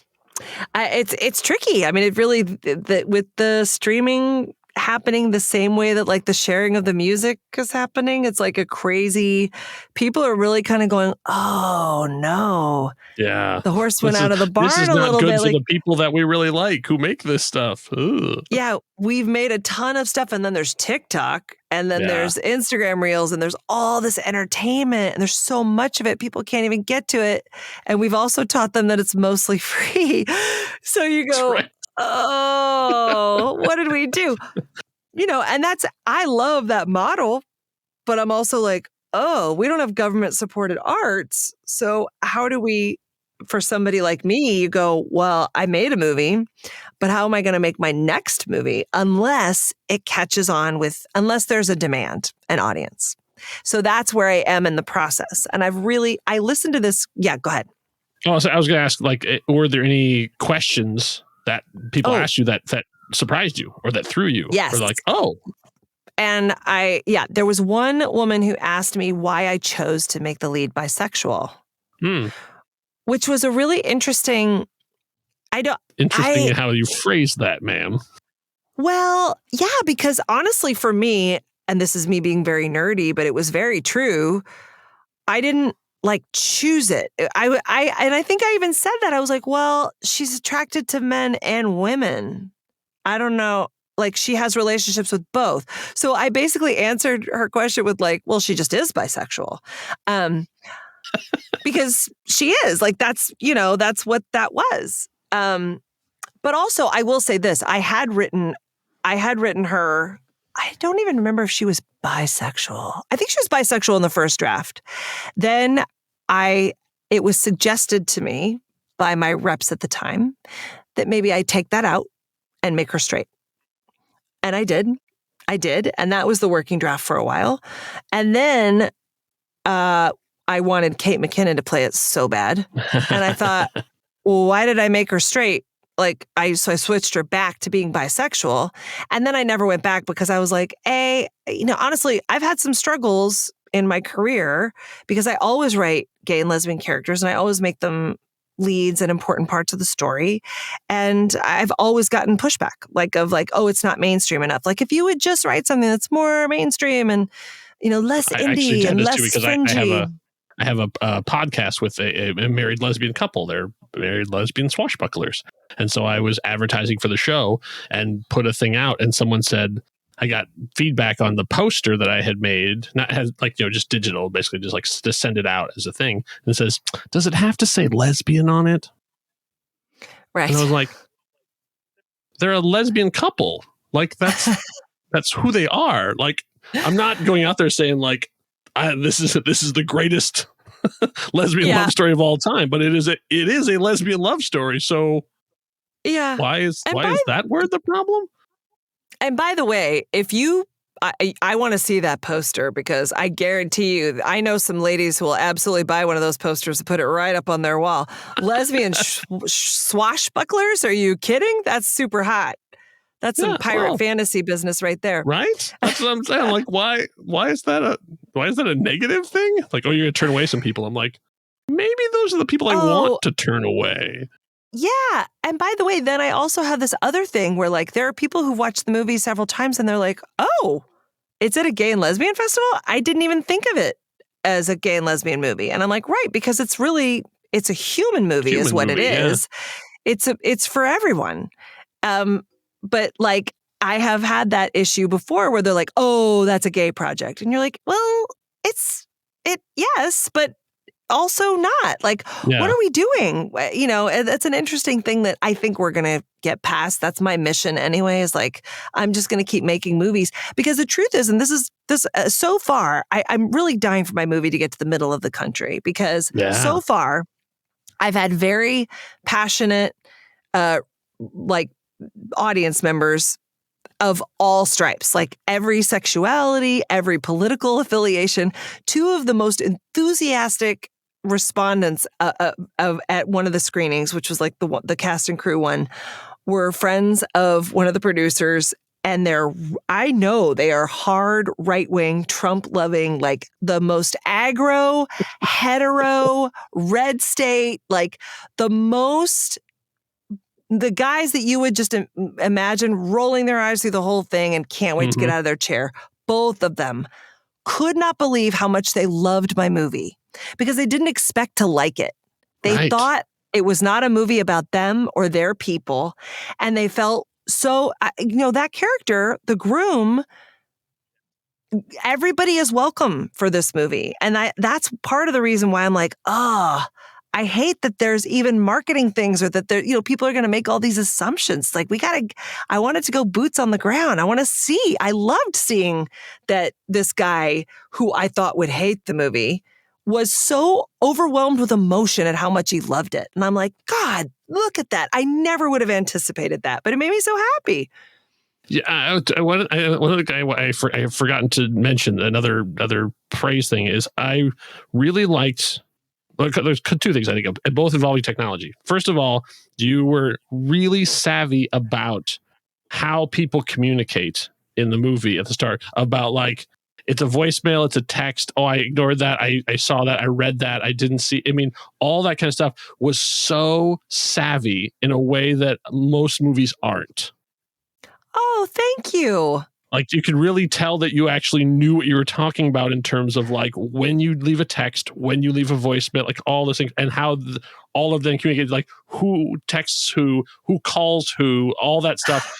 It's tricky. I mean, it really, with the streaming happening the same way that like the sharing of the music is happening, it's like a crazy, people are really kind of going, oh no. Yeah. The horse went out of the barn a little bit. This is not good for the people that we really like who make this stuff. Ugh. Yeah, we've made a ton of stuff and then there's TikTok and then there's Instagram Reels and there's all this entertainment and there's so much of it, people can't even get to it. And we've also taught them that it's mostly free. So you go, right. Oh, what did we do? And I love that model, but I'm also like, oh, we don't have government supported arts. So how do we, for somebody like me, you go, well, I made a movie, but how am I going to make my next movie unless it catches on unless there's a demand, an audience. So that's where I am in the process. And I listened to this. Yeah, go ahead. Oh, so I was going to ask, like, were there any questions that people asked you that surprised you or that threw you? Yes. Or like, oh. And there was one woman who asked me why I chose to make the lead bisexual, which was a really interesting. Interesting how you phrased that, ma'am. Well, yeah, because honestly, for me, and this is me being very nerdy, but it was very true. I didn't choose it. I think I even said that. I was like, well, she's attracted to men and women. I don't know. She has relationships with both. So I basically answered her question with well, she just is bisexual. Because she is that's what that was. But also I will say this, I had written her, I don't even remember if she was bisexual. I think she was bisexual in the first draft. Then it was suggested to me by my reps at the time that maybe I take that out and make her straight. And I did. And that was the working draft for a while. And then I wanted Kate McKinnon to play it so bad. And I thought, well, why did I make her straight? So I switched her back to being bisexual. And then I never went back because I was like, honestly, I've had some struggles in my career because I always write gay and lesbian characters and I always make them leads and important parts of the story. And I've always gotten pushback oh, it's not mainstream enough. Like if you would just write something that's more mainstream and, less indie and less fringy. I have a podcast with a married lesbian couple. They're married lesbian swashbucklers. And so I was advertising for the show and put a thing out and someone said, I got feedback on the poster that I had made, not has just digital, basically just to send it out as a thing. And it says, does it have to say lesbian on it? Right. And I was like, they're a lesbian couple. Like that's who they are. Like, I'm not going out there saying this is the greatest lesbian love story of all time, but it is a lesbian love story. So yeah, why is that word the problem? And by the way, if I want to see that poster because I guarantee you, I know some ladies who will absolutely buy one of those posters and put it right up on their wall. Lesbian swashbucklers? Are you kidding? That's super hot. That's some pirate fantasy business right there. Right? That's what I'm saying. Like, why is that a negative thing? Like, oh, you're going to turn away some people. I'm like, maybe those are the people I want to turn away. Yeah. And by the way, then I also have this other thing where there are people who've watched the movie several times and they're like, oh, it's at a gay and lesbian festival? I didn't even think of it as a gay and lesbian movie. And I'm like, right, because it's a human movie is what it is. It's for everyone. But I have had that issue before where they're like, oh, that's a gay project. And you're like, well, yes, but also not. What are we doing? That's an interesting thing that I think we're going to get past. That's my mission anyway, is I'm just going to keep making movies because the truth is, and so far, I'm really dying for my movie to get to the middle of the country because so far I've had very passionate, audience members of all stripes, every sexuality, every political affiliation. Two of the most enthusiastic respondents at one of the screenings, which was the cast and crew one, were friends of one of the producers. And I know they are hard right-wing, Trump-loving, the most aggro, hetero, red state, the guys that you would just imagine rolling their eyes through the whole thing and can't wait to get out of their chair. Both of them could not believe how much they loved my movie because they didn't expect to like it. They thought it was not a movie about them or their people. And they felt so, that character, the groom, everybody is welcome for this movie. And that's part of the reason why I'm like, I hate that there's even marketing things or that people are going to make all these assumptions. I wanted to go boots on the ground. I loved seeing that this guy who I thought would hate the movie was so overwhelmed with emotion at how much he loved it. And I'm like, God, look at that. I never would have anticipated that, but it made me so happy. Yeah, one other guy I've forgotten to mention, another praise thing is I really liked. There's two things I think of, both involving technology. First of all, you were really savvy about how people communicate in the movie at the start about it's a voicemail, it's a text. Oh, I ignored that. I saw that. I read that. I didn't see. I mean, all that kind of stuff was so savvy in a way that most movies aren't. Oh, thank you. You could really tell that you actually knew what you were talking about in terms of when you leave a text, when you leave a voicemail, all those things, and how all of them communicate, who texts who calls who, all that stuff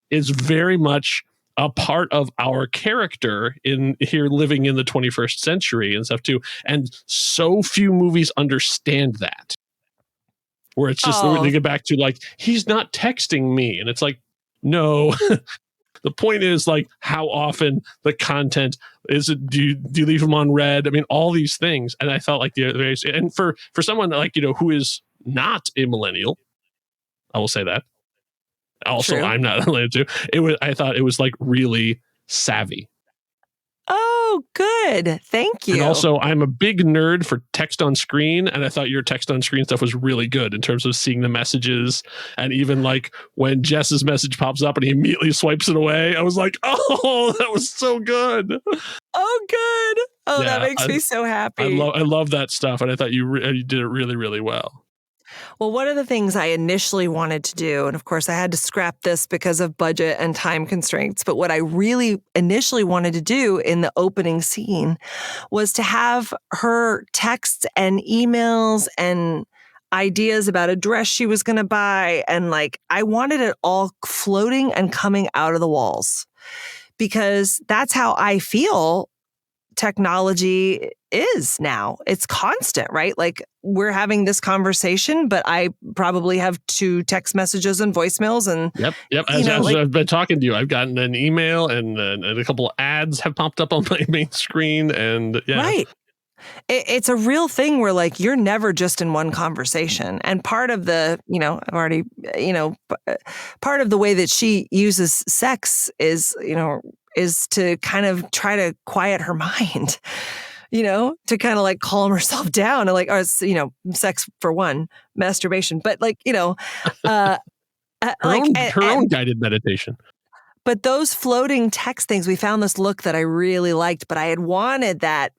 is very much a part of our character in here living in the 21st century and stuff too. And so few movies understand that. Where it's just, they get back to he's not texting me. And it's no. The point is how often the content Is it, do you leave them on red? I mean, all these things. And I felt like and for someone like, who is not a millennial, I will say that. Also, True. I'm not related to. I thought it was like really savvy. Oh, good. Thank you. And also, I'm a big nerd for text on screen, and I thought your text on screen stuff was really good in terms of seeing the messages, and even like when Jess's message pops up and he immediately swipes it away. I was like, oh, that was so good. Oh, good. Oh, Yeah, that makes me so happy. I love that stuff, and I thought you did it really, really well. Well, one of the things I initially wanted to do, and of course I had to scrap this because of budget and time constraints, but what I really initially wanted to do in the opening scene was to have her texts and emails and ideas about a dress she was going to buy. And like, I wanted it all floating and coming out of the walls because that's how I feel technology is now. It's constant, right? Like we're having this conversation, but I probably have 2 text messages and voicemails and Yep. As I've been talking to you, I've gotten an email and a couple of ads have popped up on my main screen, and yeah. Right. It's a real thing where like you're never just in one conversation. And part of the, I've already, part of the way that she uses sex is to kind of try to quiet her mind, to kind of like calm herself down and like, or, sex for one, masturbation, but like, her own guided meditation. But those floating text things, we found this look that I really liked, but I had wanted that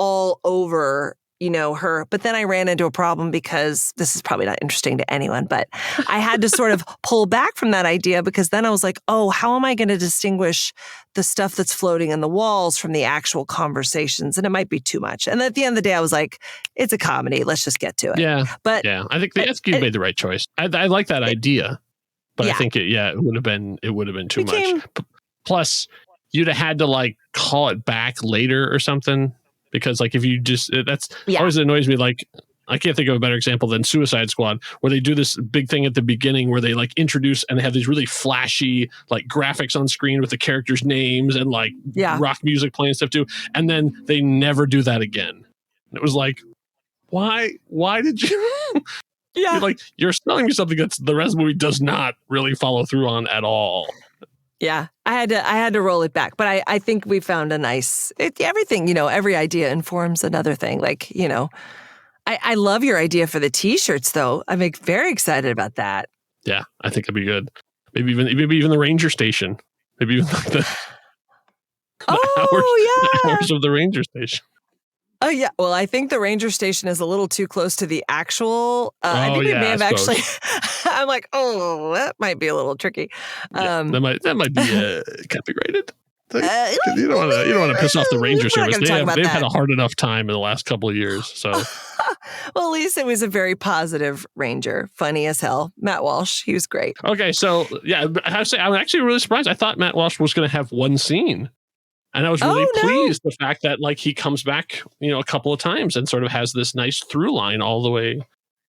all over, her. But then I ran into a problem because this is probably not interesting to anyone, but I had to sort of pull back from that idea because then I was like, oh, how am I going to distinguish the stuff that's floating in the walls from the actual conversations? And it might be too much. And at the end of the day, I was like, it's a comedy. Let's just get to it. Yeah. But yeah, I think you made the right choice. I like that idea, but I think it would have been too much. Plus, you'd have had to like call it back later or something. Because like if you just always annoys me. Like I can't think of a better example than Suicide Squad, where they do this big thing at the beginning where they like introduce and they have these really flashy like graphics on screen with the characters' names and like rock music playing stuff too, and then they never do that again. It was like, why did you? You're selling me something that's the rest of the movie does not really follow through on at all. Yeah, I had to roll it back, but I think we found a nice everything. Every idea informs another thing. Like I love your idea for the T-shirts, though. I'm very excited about that. Yeah, I think it'd be good. Maybe even the ranger station. Maybe even like the hours of the ranger station. Oh, yeah. Well, I think the ranger station is a little too close to the actual. I think we may have actually. I'm like, oh, that might be a little tricky. That might be copyrighted. You don't want to piss off the Ranger Service. They've had a hard enough time in the last couple of years. So, well, at least it was a very positive Ranger, funny as hell. Matt Walsh, he was great. Okay, so yeah, I have to say I'm actually really surprised. I thought Matt Walsh was going to have one scene. And I was really pleased the fact that like he comes back, a couple of times and sort of has this nice through line all the way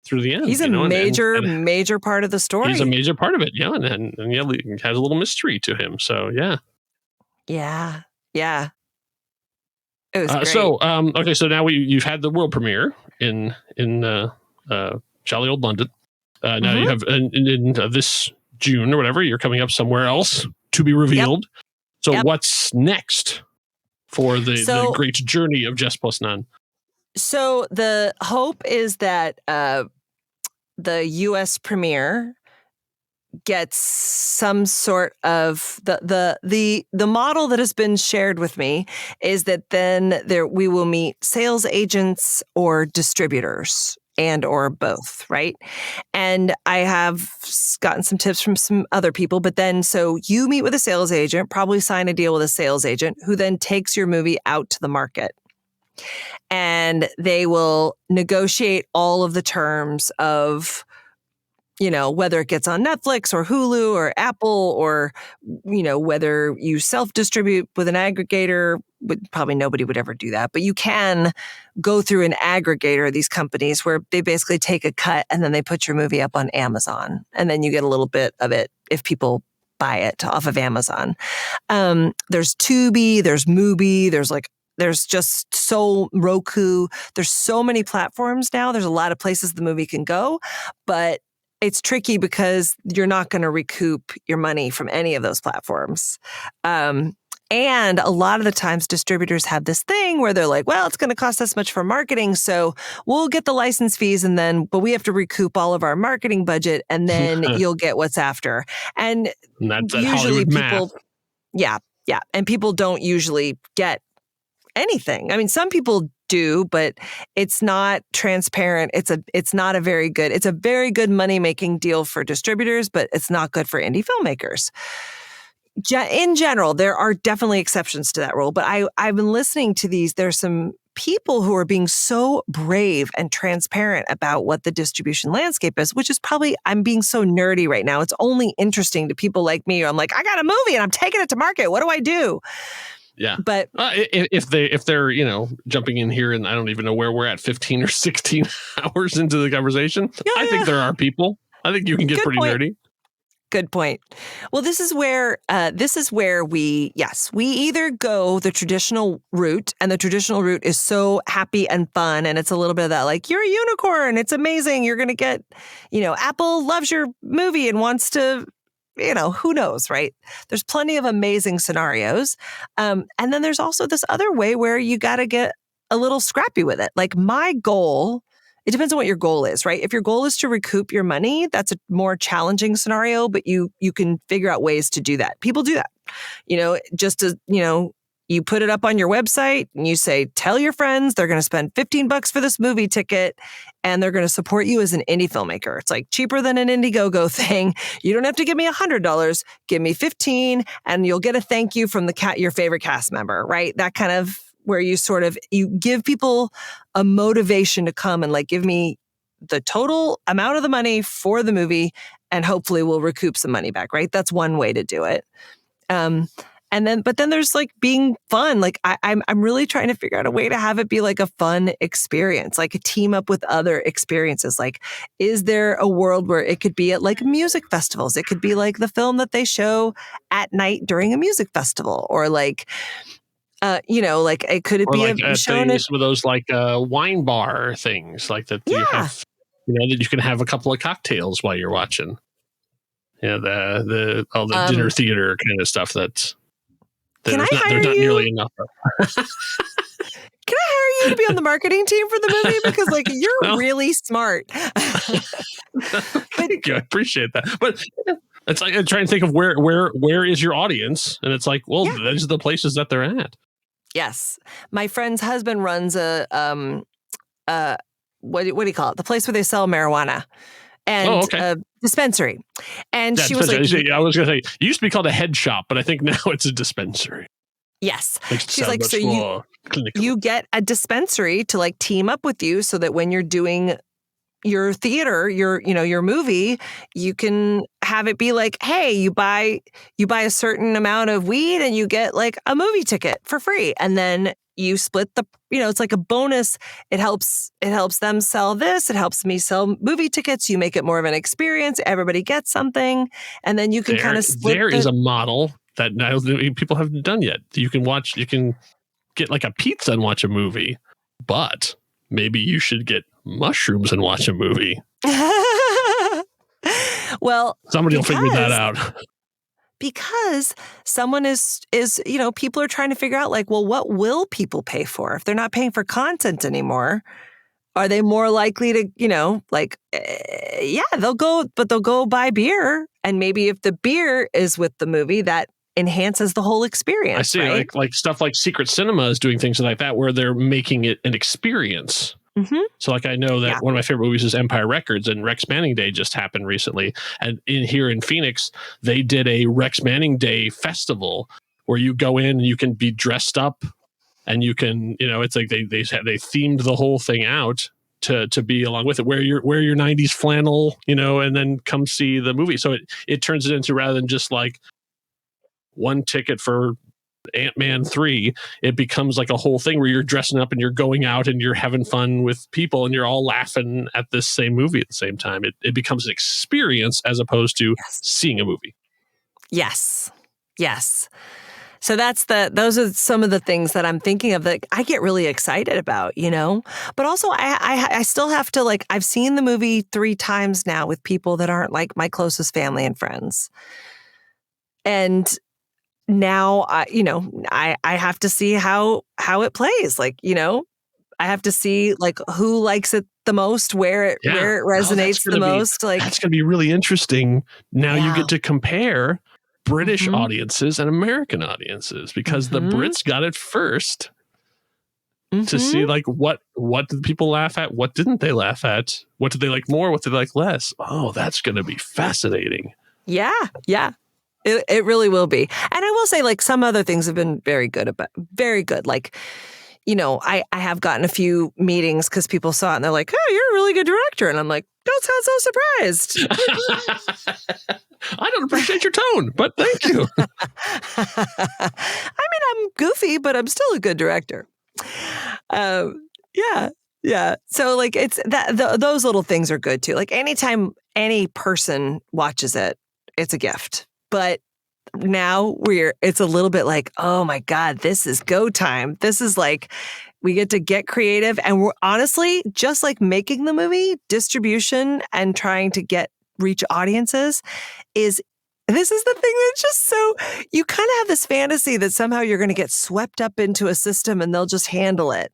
through the end. He's a major part of the story. He's a major part of it, yeah, and he has a little mystery to him. So yeah. It was great. So okay, so now you've had the world premiere in jolly old London. Now you have in this June or whatever, you're coming up somewhere else to be revealed. Yep. So what's next for the great journey of Jess Plus None? So the hope is that the U.S. premiere gets some sort of the model that has been shared with me is that then we will meet sales agents or distributors and or both, right? And I have gotten some tips from some other people, but then so you meet with a sales agent, probably sign a deal with a sales agent who then takes your movie out to the market. And they will negotiate all of the terms of, whether it gets on Netflix or Hulu or Apple or, whether you self-distribute with an aggregator. Probably nobody would ever do that, but you can go through an aggregator, these companies where they basically take a cut and then they put your movie up on Amazon and then you get a little bit of it if people buy it off of Amazon. There's Tubi, there's Mubi, there's just so Roku. There's so many platforms now. There's a lot of places the movie can go, but it's tricky because you're not going to recoup your money from any of those platforms. And a lot of the times distributors have this thing where they're like, well, it's going to cost us much for marketing. So we'll get the license fees but we have to recoup all of our marketing budget and then you'll get what's after. And that's that usually Hollywood people, math. yeah. And people don't usually get anything. I mean, some people do, but it's not transparent. It's not a very good, it's a very good money-making deal for distributors, but it's not good for indie filmmakers. In general, there are definitely exceptions to that rule, but I've been listening to these. There's some people who are being so brave and transparent about what the distribution landscape is, which is probably, I'm being so nerdy right now. It's only interesting to people like me. I'm like, I got a movie and I'm taking it to market. What do I do? Yeah. But if they're, jumping in here and I don't even know where we're at, 15 or 16 hours into the conversation, I think there are people. I think you can get pretty nerdy. Good point. Well, this is where we either go the traditional route, and the traditional route is so happy and fun, and it's a little bit of that, like, you're a unicorn, it's amazing, you're going to get, Apple loves your movie and wants to, who knows, right? There's plenty of amazing scenarios. And then there's also this other way where you got to get a little scrappy with it. Like my goal, it depends on what your goal is, right? If your goal is to recoup your money, that's a more challenging scenario, but you can figure out ways to do that. People do that, just as, you put it up on your website and you say, tell your friends they're going to spend $15 for this movie ticket and they're going to support you as an indie filmmaker. It's like cheaper than an Indiegogo thing. You don't have to give me $100, give me $15 and you'll get a thank you from your favorite cast member, right? That kind of where you give people a motivation to come and like, give me the total amount of the money for the movie and hopefully we'll recoup some money back, right? That's one way to do it. But then there's like being fun. Like I'm really trying to figure out a way to have it be like a fun experience, like a team up with other experiences. Like, is there a world where it could be at like music festivals? It could be like the film that they show at night during a music festival, or like, like it could it or be like shown at some of those like wine bar things like that. You have, that you can have a couple of cocktails while you're watching. Yeah, the dinner theater kind of stuff that's. Can I hire there's not you? nearly enough of. Can I hire you to be on the marketing team for the movie? Because like you're really smart. Thank you. I appreciate that. But it's like I'm trying to think of where is your audience? And it's like, well, those are the places that they're at. Yes. My friend's husband runs a what do you call it? The place where they sell marijuana. And a dispensary. And she was like, I was going to say, it used to be called a head shop, but I think now it's a dispensary. Yes. She's like, so you get a dispensary to like team up with you so that when you're doing your theater, your movie, you can have it be like, hey, you buy a certain amount of weed and you get like a movie ticket for free. And then you split it's like a bonus. It helps them sell this. It helps me sell movie tickets. You make it more of an experience. Everybody gets something. And then you can kind of split. There is a model that now people haven't done yet. You can get like a pizza and watch a movie, but maybe you should get mushrooms and watch a movie. Well, somebody will figure that out. Because someone is people are trying to figure out like, well, what will people pay for? If they're not paying for content anymore, are they more likely to, they'll go buy beer. And maybe if the beer is with the movie, that enhances the whole experience. I see, right? like stuff like Secret Cinema is doing things like that where they're making it an experience. Mm-hmm. So like I know that one of my favorite movies is Empire Records, and Rex Manning Day just happened recently. And here in Phoenix, they did a Rex Manning Day festival where you go in and you can be dressed up and you can, it's like they themed the whole thing out to be along with it. Wear your 90s flannel, and then come see the movie. So it turns it into, rather than just like one ticket for Ant-Man 3, it becomes like a whole thing where you're dressing up and you're going out and you're having fun with people and you're all laughing at this same movie at the same time. It becomes an experience as opposed to seeing a movie. Yes. Yes. So those are some of the things that I'm thinking of that I get really excited about, but also I still have to I've seen the movie 3 times now with people that aren't like my closest family and friends. And now I have to see how it plays. I have to see who likes it the most, where it resonates the most. That's going to be really interesting. Now you Yeah. get to compare British audiences and American audiences because the Brits got it first to see what did people laugh at? What didn't they laugh at? What did they like more? What did they like less? Oh, that's going to be fascinating. Yeah. Yeah. It really will be. And I will say some other things have been very good. I have gotten a few meetings because people saw it and they're like, oh, you're a really good director. And I'm like, don't sound so surprised. I don't appreciate your tone, but thank you. I'm goofy, but I'm still a good director. Yeah. Yeah. So it's those little things are good too. Anytime any person watches it, it's a gift. But now it's a little bit oh my God, this is go time. This is we get to get creative. And we're honestly just making the movie, distribution and trying to reach audiences this is the thing that's just so, you kind of have this fantasy that somehow you're going to get swept up into a system and they'll just handle it.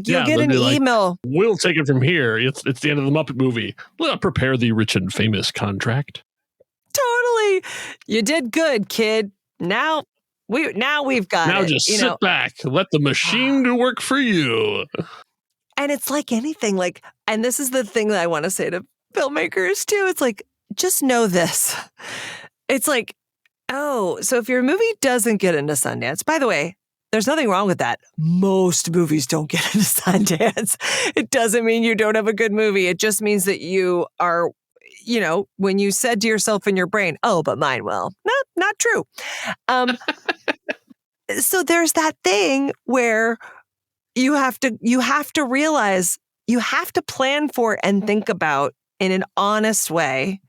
You'll get an email. We'll take it from here. It's the end of the Muppet movie. Let's prepare the rich and famous contract. Totally. You did good, kid. Now we've got it. Now just sit back. Let the machine do work for you. And it's like anything, and this is the thing that I want to say to filmmakers too. It's just know this. It's oh, so if your movie doesn't get into Sundance, by the way, there's nothing wrong with that. Most movies don't get into Sundance. It doesn't mean you don't have a good movie. It just means that you are, when you said to yourself in your brain, oh, but mine will. No, not true. So there's that thing where you have to realize, you have to plan for and think about in an honest way.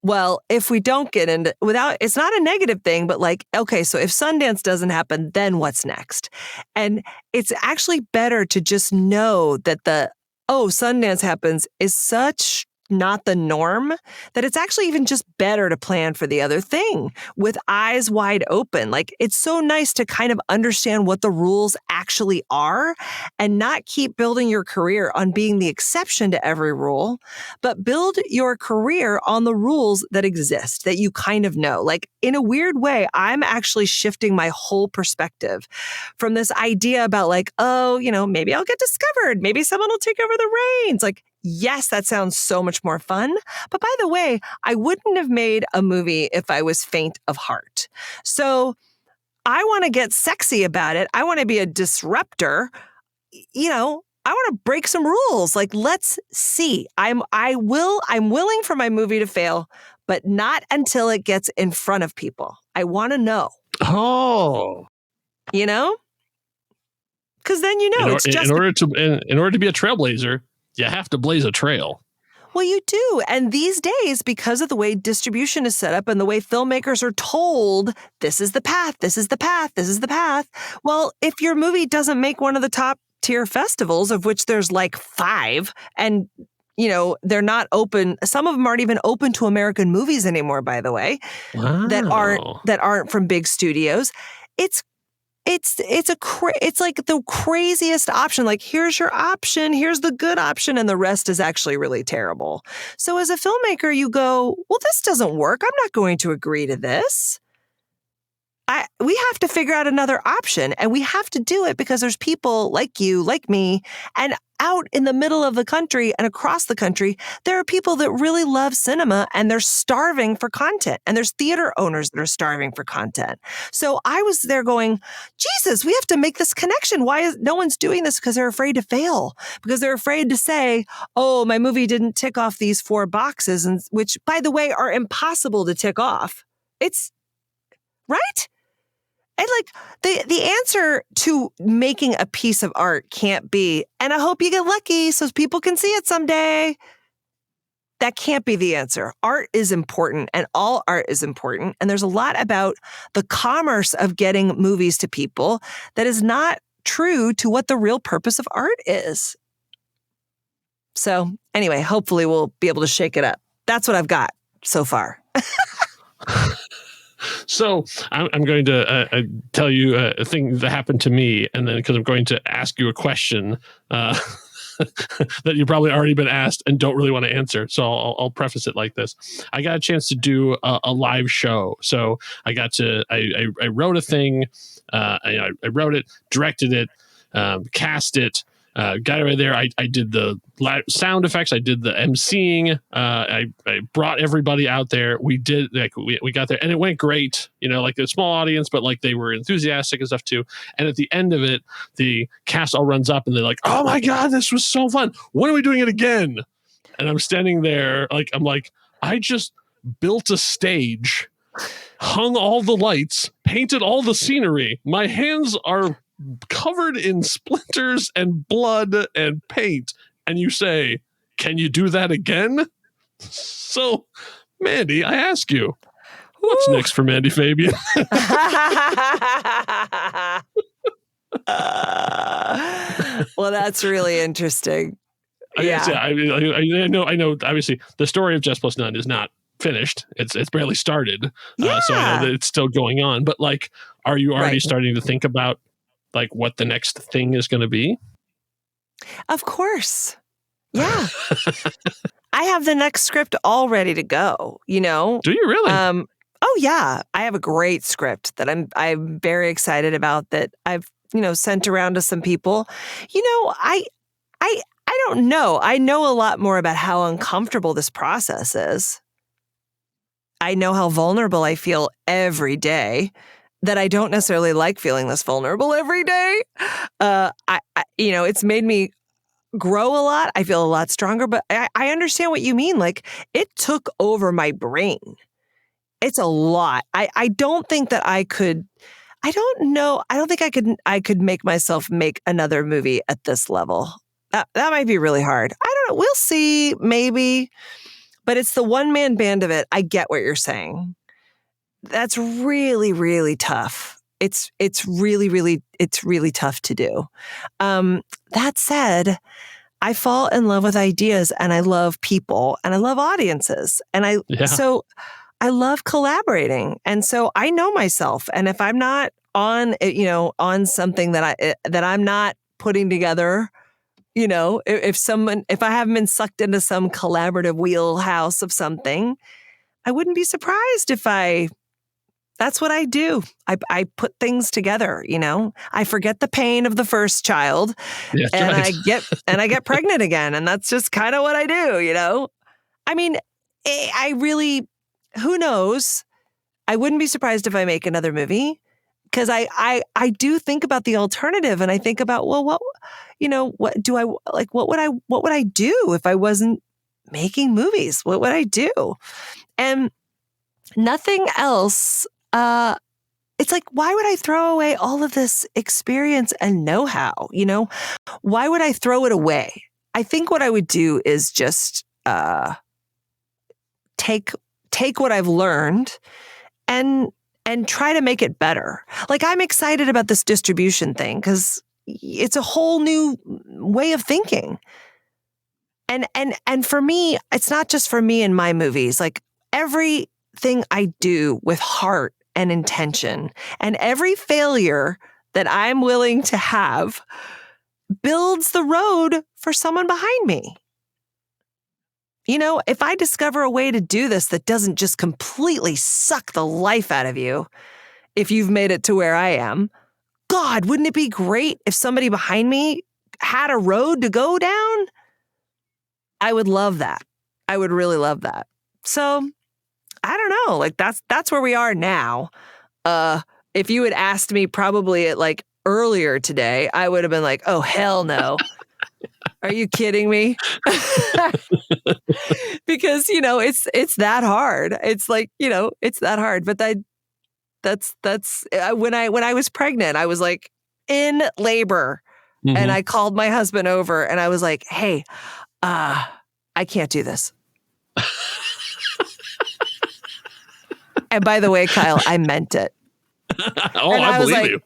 Well, if we don't get into it's not a negative thing, but okay, so if Sundance doesn't happen, then what's next? And it's actually better to just know that Sundance happens is such not the norm that it's actually even just better to plan for the other thing with eyes wide open. It's so nice to kind of understand what the rules actually are and not keep building your career on being the exception to every rule, but build your career on the rules that exist that you kind of know. In a weird way, I'm actually shifting my whole perspective from this idea about maybe I'll get discovered. Maybe someone will take over the reins. Yes, that sounds so much more fun. But by the way, I wouldn't have made a movie if I was faint of heart. So I want to get sexy about it. I want to be a disruptor. I want to break some rules. Let's see. I'm willing for my movie to fail, but not until it gets in front of people. I want to know. Oh. Because then it's just in order to be a trailblazer, you have to blaze a trail. Well, you do. And these days, because of the way distribution is set up and the way filmmakers are told, this is the path, this is the path, this is the path. Well, if your movie doesn't make one of the top tier festivals, of which there's 5, and they're not open. Some of them aren't even open to American movies anymore, by the way. Wow. that aren't from big studios. It's the craziest option. Here's your option, here's the good option, and the rest is actually really terrible. So as a filmmaker, you go, well, this doesn't work. I'm not going to agree to this. We have to figure out another option, and we have to do it because there's people like you, like me, and out in the middle of the country and across the country, there are people that really love cinema and they're starving for content. And there's theater owners that are starving for content. So I was there going, Jesus, we have to make this connection. Why is no one's doing this? Because they're afraid to fail, because they're afraid to say, oh, my movie didn't tick off these 4 boxes, and which, by the way, are impossible to tick off. It's right. And the answer to making a piece of art can't be, and I hope you get lucky so people can see it someday. that can't be the answer. Art is important, and all art is important. And there's a lot about the commerce of getting movies to people that is not true to what the real purpose of art is. So anyway, hopefully we'll be able to shake it up. That's what I've got so far. So I'm going to tell you a thing that happened to me, and then because I'm going to ask you a question that you've probably already been asked and don't really want to answer. So I'll preface it like this. I got a chance to do a live show. So I wrote a thing. I wrote it, directed it, cast it, got it right there. I did the sound effects. I did the emceeing. I brought everybody out there. We did we got there, and it went great. Like a small audience, but like they were enthusiastic and stuff too. And at the end of it, the cast all runs up and they're like, "Oh my god, this was so fun! When are we doing it again?" And I'm standing there, I'm like, I just built a stage, hung all the lights, painted all the scenery. My hands are covered in splinters and blood and paint, and you say, "Can you do that again?" So, Mandy, I ask you, what's next for Mandy Fabian? Well, that's really interesting. Yeah, I know. Obviously, the story of Jess Plus None is not finished. It's barely started. Yeah. So I know that it's still going on. But like, are you already Right. starting to think about like what the next thing is going to be? Of course. Yeah. I have the next script all ready to go, Do you really? Oh yeah. I have a great script that I'm very excited about that I've, sent around to some people. I don't know. I know a lot more about how uncomfortable this process is. I know how vulnerable I feel every day, that I don't necessarily like feeling this vulnerable every day. It's made me grow a lot. I feel a lot stronger, but I understand what you mean. Like, it took over my brain. It's a lot. I don't think that I could. I don't know. I don't think I could make myself make another movie at this level. That might be really hard. I don't know. We'll see. Maybe. But it's the one-man band of it. I get what you're saying. That's really, really tough. It's really tough to do. That said, I fall in love with ideas, and I love people, and I love audiences, and so I love collaborating. And so I know myself, and if I'm not on something that I'm not putting together, if I haven't been sucked into some collaborative wheelhouse of something, I wouldn't be surprised if that's what I do. I put things together, I forget the pain of the first child, and right. I get pregnant again. And that's just kind of what I do, I mean, I really, who knows? I wouldn't be surprised if I make another movie, because I do think about the alternative, and I think about, well, what would I do if I wasn't making movies? What would I do? And nothing else. It's like, why would I throw away all of this experience and know-how? Why would I throw it away? I think what I would do is just take what I've learned and try to make it better. Like, I'm excited about this distribution thing because it's a whole new way of thinking. And for me, it's not just for me and my movies. Like, everything I do with heart and intention, and every failure that I'm willing to have builds the road for someone behind me. If I discover a way to do this that doesn't just completely suck the life out of you, if you've made it to where I am, God, wouldn't it be great if somebody behind me had a road to go down? I would love that. I would really love that. So I don't know. Like, that's where we are now. If you had asked me probably at like earlier today, I would have been like, oh, hell no. Are you kidding me? Because, it's that hard. It's like, it's that hard. But that's when I was pregnant, I was like in labor, and I called my husband over, and I was like, hey, I can't do this. And by the way, Kyle, I meant it. I believe you.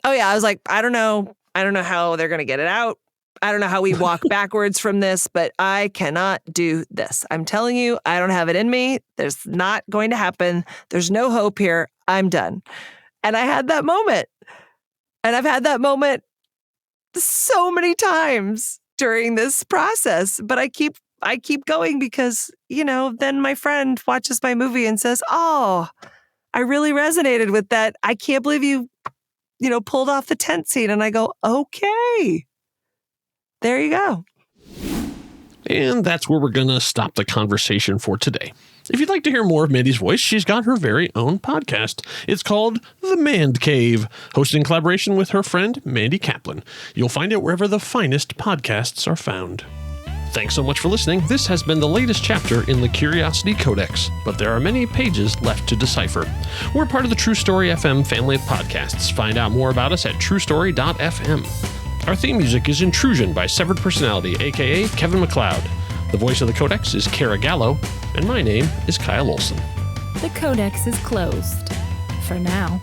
Oh yeah, I was like, I don't know how they're going to get it out. I don't know how we walk backwards from this, but I cannot do this. I'm telling you, I don't have it in me. There's not going to happen. There's no hope here. I'm done. And I had that moment. And I've had that moment so many times during this process, but I keep going because, then my friend watches my movie and says, "Oh, I really resonated with that. I can't believe you pulled off the tent scene." And I go, "Okay. There you go." And that's where we're going to stop the conversation for today. If you'd like to hear more of Mandy's voice, she's got her very own podcast. It's called The Mand Cave, hosted in collaboration with her friend, Mandy Kaplan. You'll find it wherever the finest podcasts are found. Thanks so much for listening. This has been the latest chapter in the Curiosity Codex, but there are many pages left to decipher. We're part of the True Story FM family of podcasts. Find out more about us at truestory.fm. Our theme music is Intrusion by Severed Personality, aka Kevin MacLeod. The voice of the Codex is Kara Gallo, and my name is Kyle Olson. The Codex is closed. For now.